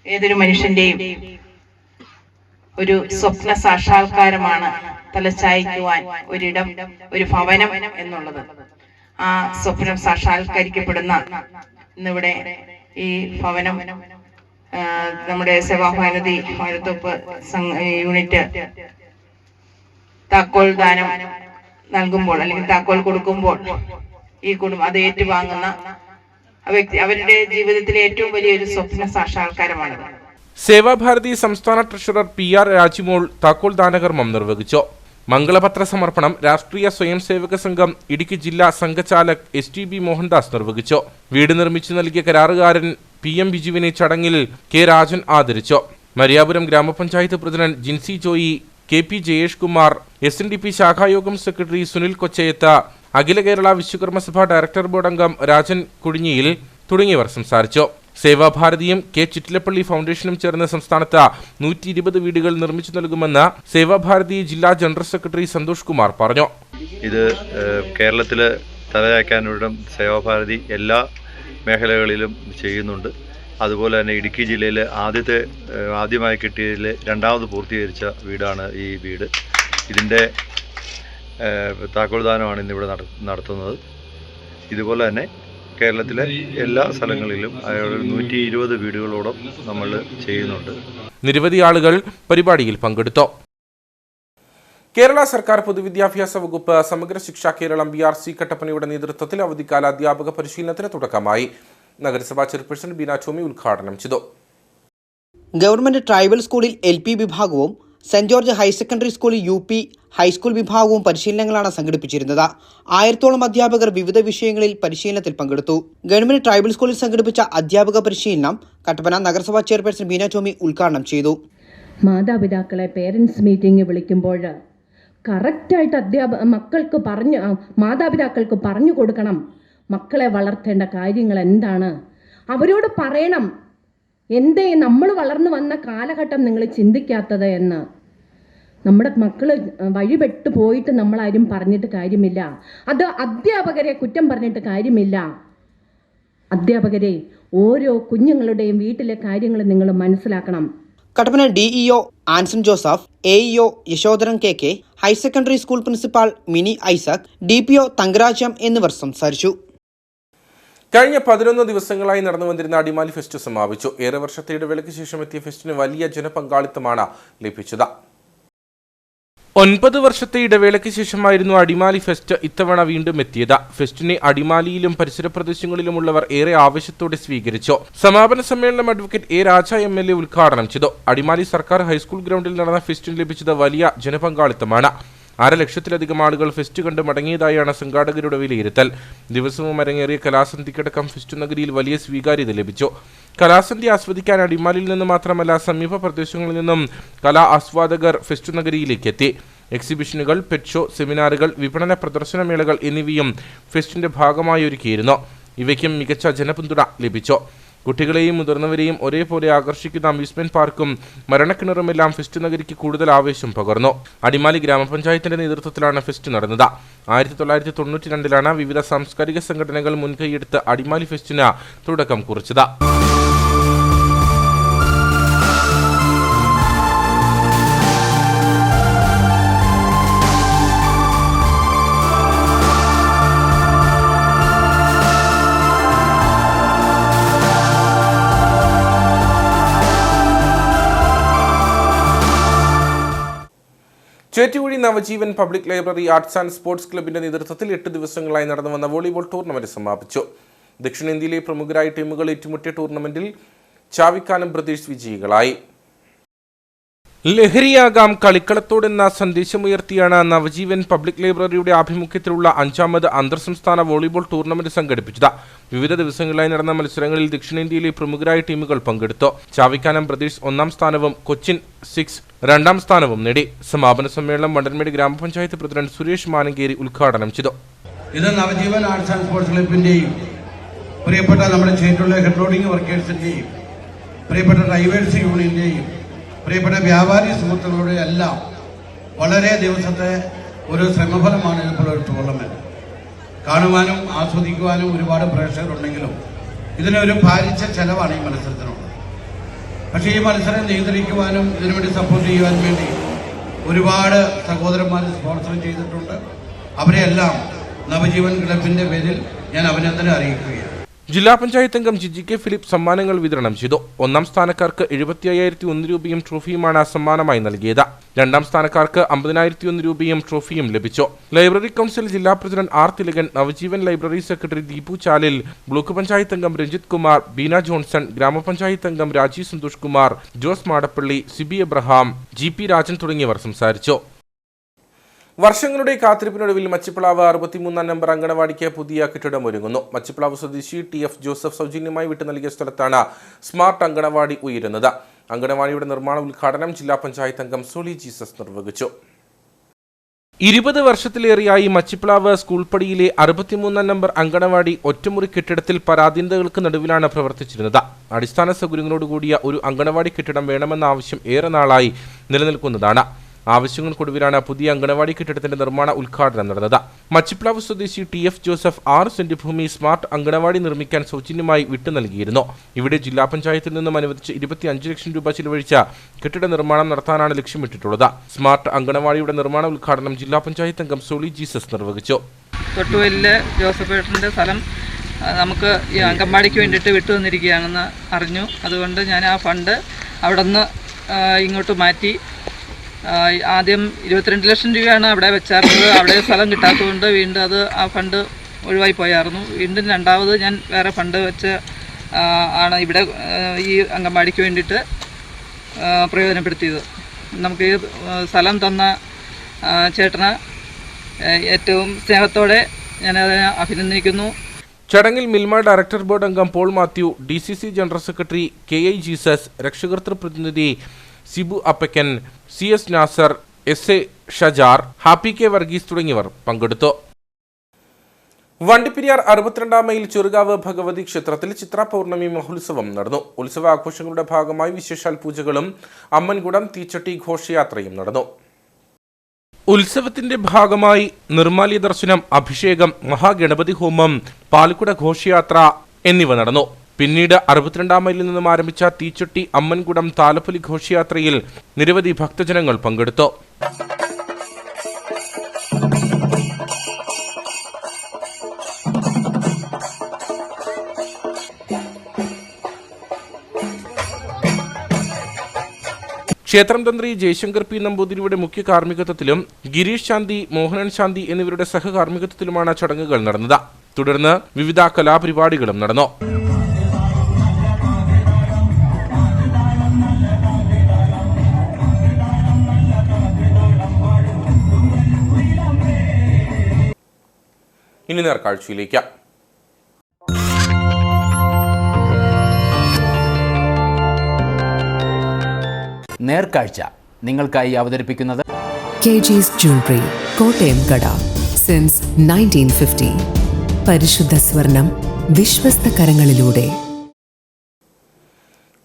Q: ഏതൊരു മനുഷ്യന്റെയും ഒരു സ്വപ്ന സാക്ഷാത്കാരമാണ് തലചായ്ക്കുവാൻ ഒരിടം, ഒരു ഭവനം എന്നുള്ളത്. ആ സ്വപ്നം സാക്ഷാത്കരിക്കപ്പെടുന്ന ഇന്നിവിടെ ഈ ഭവനം നമ്മുടെ സേവാഭാരതി വാഴത്തോപ്പ് യൂണിറ്റ് താക്കോൽ ദാനം നൽകുമ്പോൾ അല്ലെങ്കിൽ താക്കോൽ കൊടുക്കുമ്പോൾ ഈ കുടുംബം അത് ഏറ്റുവാങ്ങുന്ന വ്യക്തി അവരുടെ ജീവിതത്തിലെ ഏറ്റവും വലിയൊരു സ്വപ്ന സാക്ഷാത്കാരമാണ്.
A: സേവാഭാരതി സംസ്ഥാന ട്രഷറർ PR രാജിമോൾ താക്കോൽ ദാനകർമ്മം നിർവഹിച്ചു. മംഗളപത്ര സമർപ്പണം രാഷ്ട്രീയ സ്വയം സേവക സംഘം ഇടുക്കി ജില്ലാ സംഘചാലക് STB മോഹൻദാസ് നിർവഹിച്ചു. വീട് നിർമ്മിച്ചു നൽകിയ കരാറുകാരൻ PM ബിജുവിനെ ചടങ്ങിൽ K രാജൻ ആദരിച്ചു. മരിയാപുരം ഗ്രാമപഞ്ചായത്ത് president Jincy Joy, KP Jayesh Kumar, SNDP ശാഖായോഗം secretary Sunil Kochayath, Akhila Kerala Vishwakarma Sabha director board അംഗം രാജൻ കുടിഞ്ഞിയിൽ തുടങ്ങിയവർ സംസാരിച്ചു. സേവാഭാരതിയും ചിറ്റിലപ്പള്ളി ഫൗണ്ടേഷനും ചേർന്ന് സംസ്ഥാനത്ത് 120 വീടുകൾ നിർമ്മിച്ചു നൽകുമെന്ന് സേവാഭാരതി ജില്ലാ ജനറൽ സെക്രട്ടറി സന്തോഷ് കുമാർ പറഞ്ഞു.
R: ഇത് കേരളത്തില് തലചായ്ക്കാനൊരിടം സേവാഭാരതി എല്ലാ മേഖലകളിലും ചെയ്യുന്നുണ്ട്. അതുപോലെ തന്നെ ഇടുക്കി ജില്ലയിൽ ആദ്യമായി കിട്ടിയതിൽ രണ്ടാമത് പൂർത്തീകരിച്ച വീടാണ് ഈ വീട്. ഇതിൻ്റെ താക്കോൽദാനമാണ് ഇന്നിവിടെ നടത്തുന്നത്. ഇതുപോലെ തന്നെ കേരളത്തിലെ എല്ലാ സ്ഥലങ്ങളിലും 120 വീടുകളോളം നമ്മൾ ചെയ്യുന്നുണ്ട്.
A: നിരവധി ആളുകൾ പരിപാടിയിൽ പങ്കെടുത്തു. കേരള സർക്കാർ പൊതുവിദ്യാഭ്യാസ വകുപ്പ് സമഗ്ര ശിക്ഷ കേരളം BRC കട്ടപ്പനയുടെ നേതൃത്വത്തിൽ അവധിക്കാല അധ്യാപക പരിശീലനത്തിന് തുടക്കമായി. നഗരസഭാ ചെയർപേഴ്സൺ ബീന ടോമി ഉദ്ഘാടനം ചെയ്തു.
D: ഗവൺമെന്റ് ട്രൈബൽ സ്കൂളിൽ LP വിഭാഗവും സെന്റ് ജോർജ് ഹയർ സെക്കൻഡറി സ്കൂളിൽ UP ഹൈസ്കൂൾ വിഭാഗവും പരിശീലനങ്ങളാണ് സംഘടിപ്പിച്ചിരുന്നത്. 1000ഓളം അധ്യാപകർ വിവിധ വിഷയങ്ങളിൽ പരിശീലനത്തിൽ പങ്കെടുത്തു. ഗവൺമെന്റ് ട്രൈബൽ സ്കൂളിൽ സംഘടിപ്പിച്ച അധ്യാപക പരിശീലനം കട്ടപ്പന നഗരസഭാ ചെയർപേഴ്സൺ ബീന ടോമി ഉദ്ഘാടനം ചെയ്തു.
H: മാതാപിതാക്കളെ പേരൻസ് മീറ്റിംഗ് വിളിക്കുമ്പോൾ കറക്റ്റായിട്ട് മാതാപിതാക്കൾക്ക് പറഞ്ഞു കൊടുക്കണം മക്കളെ വളർത്തേണ്ട കാര്യങ്ങൾ എന്താണ്, അവരോട് പറയണം, എന്തേ നമ്മൾ വളർന്നു വന്ന കാലഘട്ടം നിങ്ങൾ ചിന്തിക്കാത്തത് എന്ന്. നമ്മുടെ മക്കൾ വഴിപെട്ടു പോയിട്ട് നമ്മളാരും പറഞ്ഞിട്ട് കാര്യമില്ല. അത് അധ്യാപകരെ കുറ്റം പറഞ്ഞിട്ട് കാര്യമില്ല. അധ്യാപകരെ, ഓരോ കുഞ്ഞുങ്ങളുടെയും വീട്ടിലെ കാര്യങ്ങൾ നിങ്ങൾ മനസ്സിലാക്കണം.
D: Kattappana DEO Anson Joseph, AEO Yashodharan KK, higher secondary school principal mini Isaac, DPO തങ്കരാജം എന്നിവർ സംസാരിച്ചു.
A: കഴിഞ്ഞ 11 ദിവസങ്ങളായി നടന്നു വന്നിരുന്ന അടിമാലി ഫെസ്റ്റ് സമാപിച്ചു. ഏറെ വർഷത്തെ ഇടവേളയ്ക്ക് ശേഷം എത്തിയ ഫെസ്റ്റിന് വലിയ ജനപങ്കാളിത്തമാണ് ലഭിച്ചത്. 9 വർഷത്തെ ഇടവേളയ്ക്ക് ശേഷമായിരുന്നു അടിമാലി ഫെസ്റ്റ് ഇത്തവണ വീണ്ടും എത്തിയത്. ഫെസ്റ്റിനെ അടിമാലിയിലും പരിസര പ്രദേശങ്ങളിലുമുള്ളവർ ഏറെ ആവേശത്തോടെ സ്വീകരിച്ചു. സമാപന സമ്മേളനം അഡ്വക്കേറ്റ് A. രാജ MLA ഉദ്ഘാടനം ചെയ്തു. അടിമാലി സർക്കാർ ഹൈസ്കൂൾ ഗ്രൗണ്ടിൽ നടന്ന ഫെസ്റ്റിന് ലഭിച്ചത് വലിയ ജനപങ്കാളിത്തമാണ്. 1/2 ലക്ഷത്തിലധികം ആളുകൾ ഫെസ്റ്റ് കണ്ട് മടങ്ങിയതായാണ് സംഘാടകരുടെ വിലയിരുത്തൽ. ദിവസവും അരങ്ങേറിയ കലാസന്ധിക്കടക്കം ഫെസ്റ്റ് നഗരിയിൽ വലിയ സ്വീകാര്യത ലഭിച്ചു. കലാസന്ധ്യ ആസ്വദിക്കാൻ അടിമാലിയിൽ നിന്ന് മാത്രമല്ല സമീപ പ്രദേശങ്ങളിൽ നിന്നും കലാ ആസ്വാദകർ ഫെസ്റ്റ് നഗരിയിലേക്ക് എത്തി. എക്സിബിഷനുകൾ, പെറ്റ് ഷോ, സെമിനാറുകൾ, വിപണന പ്രദർശനമേളകൾ എന്നിവയും ഫെസ്റ്റിന്റെ ഭാഗമായി ഒരുക്കിയിരുന്നു. ഇവയ്ക്കും മികച്ച ജനപിന്തുണ ലഭിച്ചു. കുട്ടികളെയും മുതിർന്നവരെയും ഒരേപോലെ ആകർഷിക്കുന്ന അമ്യൂസ്മെന്റ് പാർക്കും മരണക്കിണറുമെല്ലാം ഫെസ്റ്റ് നഗരിക്ക് കൂടുതൽ ആവേശം പകർന്നു. അടിമാലി ഗ്രാമപഞ്ചായത്തിന്റെ നേതൃത്വത്തിലാണ് ഫെസ്റ്റ് നടന്നത്. 1992 വിവിധ സാംസ്കാരിക സംഘടനകൾ മുൻകൈയെടുത്ത് അടിമാലി ഫെസ്റ്റിന് തുടക്കം കുറിച്ചത്. Chettukuzhi Navajeevan public library arts and sports ക്ലബിന്റെ നേതൃത്വത്തിൽ 8 ദിവസങ്ങളായി നടന്നു വന്ന വോളിബോൾ ടൂർണമെന്റ് സമാപിച്ചു. ദക്ഷിണേന്ത്യയിലെ പ്രമുഖരായ ടീമുകൾ ഏറ്റുമുട്ടിയ ടൂർണമെന്റിൽ ചാവിക്കാനം ബ്രദേഴ്സ് വിജയികളായി. ലഹരിയാകാം കളിക്കളത്തോടെന്ന സന്ദേശമുയർത്തിയാണ് നവജീവൻ പബ്ലിക് ലൈബ്രറിയുടെ ആഭിമുഖ്യത്തിലുള്ള 5ാമത് അന്തർ സംസ്ഥാന വോളിബോൾ ടൂർണമെന്റ് സംഘടിപ്പിച്ചത്. വിവിധ ദിവസങ്ങളായി നടന്ന മത്സരങ്ങളിൽ ദക്ഷിണേന്ത്യയിലെ പ്രമുഖരായ ടീമുകൾ പങ്കെടുത്തു. ചാവിക്കാനം ബ്രദേഴ്സ് 1ാം സ്ഥാനവും കൊച്ചിൻ 6 2ാം സ്ഥാനവും നേടി. സമാപന സമ്മേളനം വണ്ടൻമേട് ഗ്രാമപഞ്ചായത്ത് പ്രസിഡന്റ് സുരേഷ് മാനങ്കേരി ഉദ്ഘാടനം ചെയ്തു.
S: ഇത് നവജീവൻ ആർട്സ് ആൻഡ് സ്പോർട്സ് ക്ലബിന്റെയും പ്രിയപ്പെട്ട നമ്മുടെ ചേറ്റുള്ള ഹെഡ് ലോഡിംഗ് വർക്കേഴ്സിന്റെയും പ്രിയപ്പെട്ട ഡ്രൈവേഴ്സ് യൂണിയന്റെയും പ്രിയപ്പെട്ട വ്യാപാരി സുഹൃത്തുക്കളുടെ എല്ലാം വളരെ ദിവസത്തെ ഒരു ശ്രമഫലമാണ് ഇപ്പോൾ ഒരു ടൂർണമെന്റ്. കാണുവാനും ആസ്വദിക്കുവാനും ഒരുപാട് പ്രേക്ഷകരുണ്ടെങ്കിലും ഇതിനൊരു ഭാരിച്ച ചെലവാണ് ഈ മത്സരത്തിനുള്ളത്. പക്ഷേ ഈ മത്സരം നിയന്ത്രിക്കുവാനും ഇതിനുവേണ്ടി സപ്പോർട്ട് ചെയ്യുവാനും വേണ്ടി ഒരുപാട് സഹോദരന്മാർ സ്പോൺസർ ചെയ്തിട്ടുണ്ട്. അവരെല്ലാം നവജീവൻ ക്ലബിന്റെ പേരിൽ ഞാൻ അഭിനന്ദനം അറിയിക്കുകയാണ്.
A: ജില്ലാ പഞ്ചായത്ത് അംഗം ജിജി കെ ഫിലിപ്പ് സമ്മാനങ്ങൾ വിതരണം ചെയ്തു. 1ാം സ്ഥാനക്കാർക്ക് 75,001 രൂപയും ട്രോഫിയുമാണ് സമ്മാനമായി നൽകിയത്. 2ാം സ്ഥാനക്കാർക്ക് 50,001 രൂപയും ട്രോഫിയും ലഭിച്ചു. ലൈബ്രറി കൗൺസിൽ ജില്ലാ president R. Thilakan, Navajeevan library secretary Deepu Chalil, block panchayat അംഗം രഞ്ജിത് കുമാർ, ബീന ജോൺസൺ, ഗ്രാമപഞ്ചായത്ത് അംഗം രാജീവ് സന്തോഷ് കുമാർ, ജോസ് മാടപ്പള്ളി, സിബി എബ്രഹാം, GP രാജൻ തുടങ്ങിയവർ സംസാരിച്ചു. വർഷങ്ങളുടെ കാത്തിരിപ്പിനൊടുവിൽ മച്ചിപ്ലാവ് 63ാം നമ്പർ അങ്കണവാടിക്ക് പുതിയ കെട്ടിടം ഒരുങ്ങുന്നു. മച്ചിപ്ലാവ് സ്വദേശി TF ജോസഫ് സൗജന്യമായി വിട്ടു നൽകിയ സ്ഥലത്താണ് സ്മാർട്ട് അങ്കണവാടി ഉയരുന്നത്. അങ്കണവാടിയുടെ നിർമ്മാണ ഉദ്ഘാടനം ജില്ലാ പഞ്ചായത്ത് അംഗം സോളി ജീസസ് നിർവഹിച്ചു. 20 വർഷത്തിലേറെയായി മച്ചിപ്ലാവ് സ്കൂൾപ്പടിയിലെ 63ാം നമ്പർ അങ്കണവാടി ഒറ്റമുറി കെട്ടിടത്തിൽ പരാധീനതകൾക്ക് നടുവിലാണ് പ്രവർത്തിച്ചിരുന്നത്. അടിസ്ഥാന സൗകര്യങ്ങളോടുകൂടിയ ഒരു അങ്കണവാടി കെട്ടിടം വേണമെന്ന ആവശ്യം ഏറെ നാളായി നിലനിൽക്കുന്നതാണ്. ആവശ്യങ്ങൾക്കൊടുവിലാണ് പുതിയ അങ്കണവാടി കെട്ടിടത്തിന്റെ നിർമ്മാണ ഉദ്ഘാടനം നടന്നത്. മച്ചിപ്ലാവ് സ്വദേശി TF ജോസഫ് 6 സെന്റ് ഭൂമി സ്മാർട്ട് അങ്കണവാടി നിർമ്മിക്കാൻ സൗജന്യമായി വിട്ടു നൽകിയിരുന്നു. ഇവിടെ ജില്ലാ പഞ്ചായത്തിൽ നിന്നും അനുവദിച്ച് 25 ലക്ഷം രൂപ ചിലവഴിച്ച കെട്ടിട നിർമ്മാണം നടത്താനാണ് ലക്ഷ്യമിട്ടിട്ടുള്ളത്. സ്മാർട്ട് അങ്കണവാടിയുടെ നിർമ്മാണ ഉദ്ഘാടനം ജില്ലാ പഞ്ചായത്ത് അംഗം സോളി ജീസസ് നിർവഹിച്ചു.
T: തൊട്ടുവലിലെ ജോസഫേട്ടൻ്റെ സ്ഥലം നമുക്ക് ഈ അങ്കണവാടിക്ക് വേണ്ടിയിട്ട് വിട്ടു തന്നിരിക്കുകയാണെന്ന് അറിഞ്ഞു. അതുകൊണ്ട് ഞാൻ ആ ഫണ്ട് അവിടെ നിന്ന് ഇങ്ങോട്ട് മാറ്റി. ആദ്യം 22 ലക്ഷം രൂപയാണ് അവിടെ വെച്ചായിരുന്നത്. അവിടെ സ്ഥലം കിട്ടാത്തതുകൊണ്ട് വീണ്ടും ആ ഫണ്ട് ഒഴിവായി പോയായിരുന്നു. വീണ്ടും രണ്ടാമത് ഞാൻ വേറെ ഫണ്ട് വെച്ച് ആണ് ഇവിടെ ഈ അങ്കണവാടിക്ക് വേണ്ടിയിട്ട് പ്രയോജനപ്പെടുത്തിയത്. നമുക്ക് ഈ സ്ഥലം തന്ന ചേട്ടന് ഏറ്റവും സ്നേഹത്തോടെ ഞാനതിനെ അഭിനന്ദിക്കുന്നു.
A: ചടങ്ങിൽ മിൽമ ഡയറക്ടർ ബോർഡ് അംഗം Paul Mathew, DCC general secretary KI Jesus, രക്ഷകർത്തൃ പ്രതിനിധി Sibu Appakkan, CS Nasar, SA Shajar, Happy K Varghese തുടങ്ങിയവർ പങ്കെടുത്തു. വണ്ടിപ്പെരിയാർ 62-ാം മൈൽ ചെറുകാവ് ഭഗവതി ക്ഷേത്രത്തിൽ ചിത്ര പൗർണമി മഹോത്സവം നടന്നു. ഉത്സവാഘോഷങ്ങളുടെ ഭാഗമായി വിശേഷാൽ പൂജകളും അമ്മൻകുടം തീച്ചട്ടി ഘോഷയാത്രയും നടന്നു. ഉത്സവത്തിന്റെ ഭാഗമായി നിർമ്മാല്യ ദർശനം, അഭിഷേകം, മഹാഗണപതി ഹോമം, പാൽക്കുട ഘോഷയാത്ര എന്നിവ നടന്നു. പിന്നീട് 62-ാം മൈലിൽ നിന്നും ആരംഭിച്ച തീച്ചട്ടി അമ്മൻകുടം താലപ്പൊലി ഘോഷയാത്രയിൽ നിരവധി ഭക്തജനങ്ങൾ പങ്കെടുത്തു. ക്ഷേത്രം തന്ത്രി ജയശങ്കർ പി നമ്പൂതിരിയുടെ മുഖ്യ കാർമ്മികത്വത്തിലും ഗിരീഷ് ശാന്തി, മോഹനൻ ശാന്തി എന്നിവരുടെ സഹകാർമ്മികത്വത്തിലുമാണ് ചടങ്ങുകൾ നടന്നത്. തുടർന്ന് വിവിധ കലാപരിപാടികളും നടന്നു. ഇനി നേർക്കാഴ്ചയിലേക്ക്.
U: നേർക്കാഴ്ച നിങ്ങൾക്കായി അവതരിപ്പിക്കുന്നത്
V: KG's Jewelry, കോട്ടയം കട, സിൻസ് 1950. പരിശുദ്ധ സ്വർണം വിശ്വസ്ത കരങ്ങളിലൂടെ.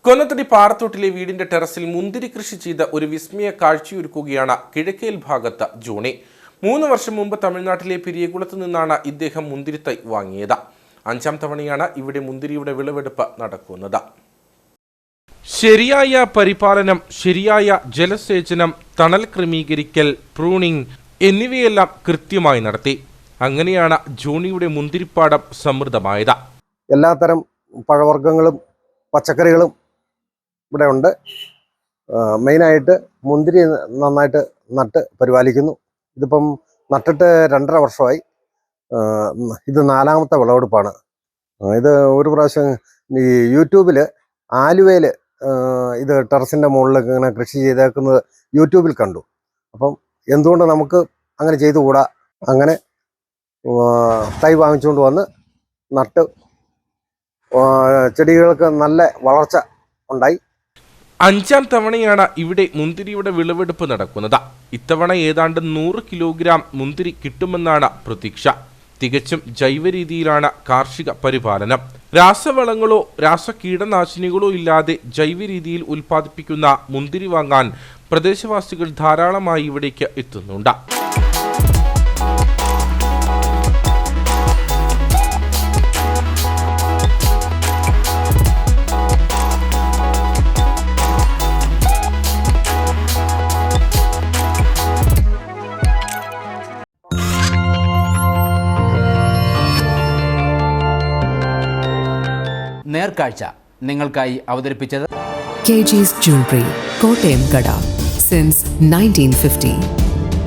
A: കൊന്നത്തടി പാറത്തോട്ടിലെ വീടിന്റെ ടെറസിൽ മുന്തിരി കൃഷി ചെയ്ത ഒരു വിസ്മയ കാഴ്ചയൊരുക്കുകയാണ് കിഴക്കേൽ ഭാഗത്ത് ജോണി. 3 വർഷം മുമ്പ് തമിഴ്നാട്ടിലെ പെരിയകുളത്ത് നിന്നാണ് ഇദ്ദേഹം മുന്തിരിത്തൈ വാങ്ങിയത്. 5ാം തവണയാണ് ഇവിടെ മുന്തിരിയുടെ വിളവെടുപ്പ് നടക്കുന്നത്. ശരിയായ പരിപാലനം, ശരിയായ ജലസേചനം, തണൽ ക്രമീകരിക്കൽ, പ്രൂണിംഗ് എന്നിവയെല്ലാം കൃത്യമായി നടത്തി. അങ്ങനെയാണ് ജോണിയുടെ മുന്തിരിപ്പാടം സമൃദ്ധമായത്.
W: എല്ലാത്തരം പഴവർഗ്ഗങ്ങളും പച്ചക്കറികളും ഇവിടെ ഉണ്ട്. മെയിനായിട്ട് മുന്തിരി നന്നായിട്ട് നട്ട് പരിപാലിക്കുന്നു. ഇതിപ്പം നട്ടിട്ട് 2.5 വർഷമായി. ഇത് 4ാമത്തെ വിളവെടുപ്പാണ്. ഇത് ഒരു പ്രാവശ്യം ഈ യൂട്യൂബിൽ ആലുവയിൽ ഇത് ടെറസിൻ്റെ മുകളിലൊക്കെ ഇങ്ങനെ കൃഷി ചെയ്തേക്കുന്നത് യൂട്യൂബിൽ കണ്ടു. അപ്പം എന്തുകൊണ്ട് നമുക്ക് അങ്ങനെ ചെയ്തുകൂടാ? അങ്ങനെ തൈ വാങ്ങിച്ചുകൊണ്ട് വന്ന് നട്ട് ചെടികൾക്ക് നല്ല വളർച്ച ഉണ്ടായി.
A: 5ാം തവണയാണ് ഇവിടെ മുന്തിരിയുടെ വിളവെടുപ്പ് നടക്കുന്നത്. ഇത്തവണ ഏതാണ്ട് 100 കിലോഗ്രാം മുന്തിരി കിട്ടുമെന്നാണ് പ്രതീക്ഷ. തികച്ചും ജൈവ രീതിയിലാണ് കാർഷിക പരിപാലനം. രാസവളങ്ങളോ രാസകീടനാശിനികളോ ഇല്ലാതെ ജൈവ രീതിയിൽ ഉൽപ്പാദിപ്പിക്കുന്ന മുന്തിരി വാങ്ങാൻ പ്രദേശവാസികൾ ധാരാളമായി ഇവിടേക്ക് എത്തുന്നുണ്ട്.
U: നേർക്കാഴ്ച നിങ്ങൾക്കായി അവതരിപ്പിച്ചത്
V: KG's Jewelry, കോട്ടയം കട, സിൻസ് 1950.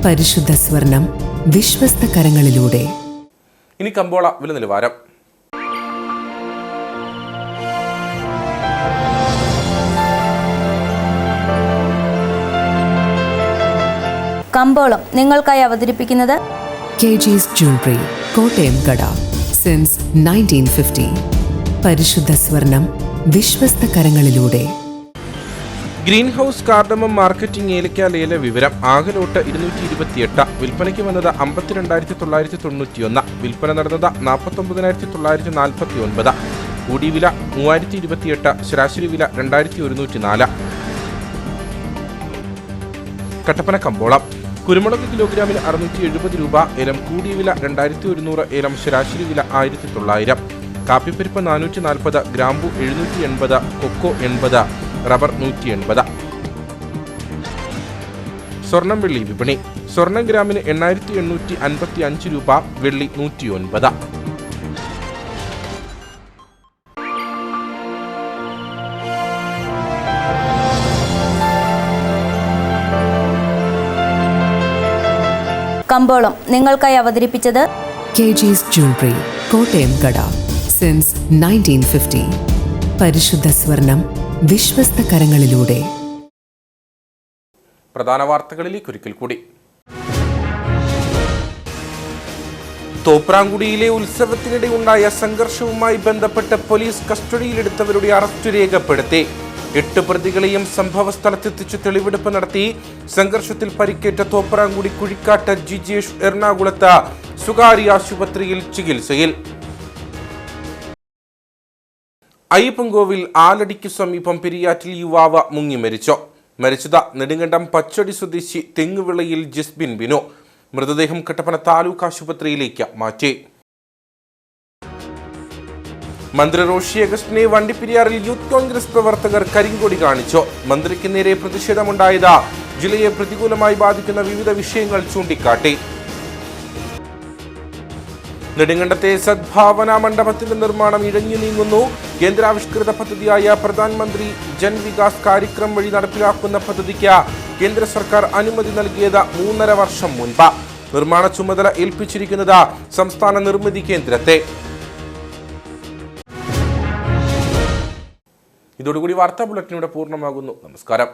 V: പരിശുദ്ധ സ്വർണം വിശ്വസ്ത കരങ്ങളിലൂടെ.
A: ഇനി കമ്പോള വില നിലവാരം.
X: കമ്പോളം നിങ്ങൾക്കായി അവതരിപ്പിക്കുന്നത്
V: KG's Jewelry, കോട്ടയം കട, സിൻസ് 1950. പരിശുദ്ധ സ്വർണം വിശ്വസ്ത കരങ്ങളിലൂടെ.
A: ഗ്രീൻ ഹൗസ് കാർഡമം മാർക്കറ്റിംഗ് ഏലക്ക ലേല വിവരം. ആകെ ലോട്ട് 228. വിൽപ്പനയ്ക്ക് വന്നത് 52,991. വിൽപ്പന നടന്നത് 49,949. കൂടിയ വില 3,028. ശരാശരി വില 2,104. കട്ടപ്പന കമ്പോളം. കുരുമുളക് കിലോഗ്രാമിന് 670 രൂപ. ഏലം കൂടിയ വില 2,100. ഏലം ശരാശരി വില 1,900. കാപ്പിപ്പരിപ്പ് 440, ഗ്രാമ്പു 780, കൊക്കോ 80, റബ്ബർ 180. സ്വർണം വെള്ളി വിപണി. സ്വർണം ഗ്രാമിന് 8,855 രൂപ, വെള്ളി 109.
X: കമ്പോളം നിങ്ങൾക്കായി അവതരിപ്പിച്ചത്
V: KG's Jewelry, കോട്ടയം കട, സിൻസ് 1950. പരിശുദ്ധ സ്വർണം വിശ്വസ്ത കരങ്ങളിലൂടെ.
A: പ്രധാന വാർത്തകളിലേക്ക് ഒരിക്കൽ കൂടി. തോപ്രാംകുടിയിലെ ഉത്സവത്തിനിടെ ഉണ്ടായ സംഘർഷവുമായി ബന്ധപ്പെട്ട് പോലീസ് കസ്റ്റഡിയിലെടുത്തവരുടെ അറസ്റ്റ് രേഖപ്പെടുത്തി. 8 പ്രതികളെയും സംഭവസ്ഥലത്തെത്തിച്ച് തെളിവെടുപ്പ് നടത്തി. സംഘർഷത്തിൽ പരിക്കേറ്റ തോപ്രാംകുടി കുഴിക്കാട്ട് ജിജേഷ് എറണാകുളത്ത് സ്വകാര്യ ആശുപത്രിയിൽ ചികിത്സയിൽ. അയ്യപ്പൻകോവിൽ ആലടിക്ക് സമീപം പെരിയാറ്റിൽ യുവാവ് മുങ്ങി മരിച്ചത് നെടുങ്കണ്ടം പച്ചടി സ്വദേശി തെങ്ങുവിളയിൽ ജസ്ബിൻ ബിനു. മൃതദേഹം കട്ടപ്പന താലൂക്ക് ആശുപത്രിയിലേക്ക് മാറ്റി. മന്ത്രി റോഷി അഗസ്റ്റിനെ വണ്ടിപ്പെരിയാറിൽ യൂത്ത് കോൺഗ്രസ് പ്രവർത്തകർ കരിങ്കൊടി കാണിച്ചു. മന്ത്രിക്ക് നേരെ പ്രതിഷേധമുണ്ടായത് ജില്ലയെ പ്രതികൂലമായി ബാധിക്കുന്ന വിവിധ വിഷയങ്ങൾ ചൂണ്ടിക്കാട്ടി. നെടുങ്കണ്ടത്തെ സദ്ഭാവന മണ്ഡപത്തിന്റെ നിർമ്മാണം ഇഴഞ്ഞു നീങ്ങുന്നു. കേന്ദ്രാവിഷ്കൃത പദ്ധതിയായ പ്രധാനമന്ത്രി ജൻ വികാസ് കാര്യക്രം വഴി നടപ്പിലാക്കുന്ന പദ്ധതിക്ക് കേന്ദ്ര സർക്കാർ അനുമതി നൽകിയത് 3.5 വർഷം മുൻപ്. നിർമ്മാണ ചുമതല ഏൽപ്പിച്ചിരിക്കുന്നത് സംസ്ഥാന നിർമ്മിതി കേന്ദ്രത്തെ. ഇതോടുകൂടി വാർത്താ ബുള്ളറ്റിൻ ഇവിടെ പൂർണ്ണമാകുന്നു. നമസ്കാരം.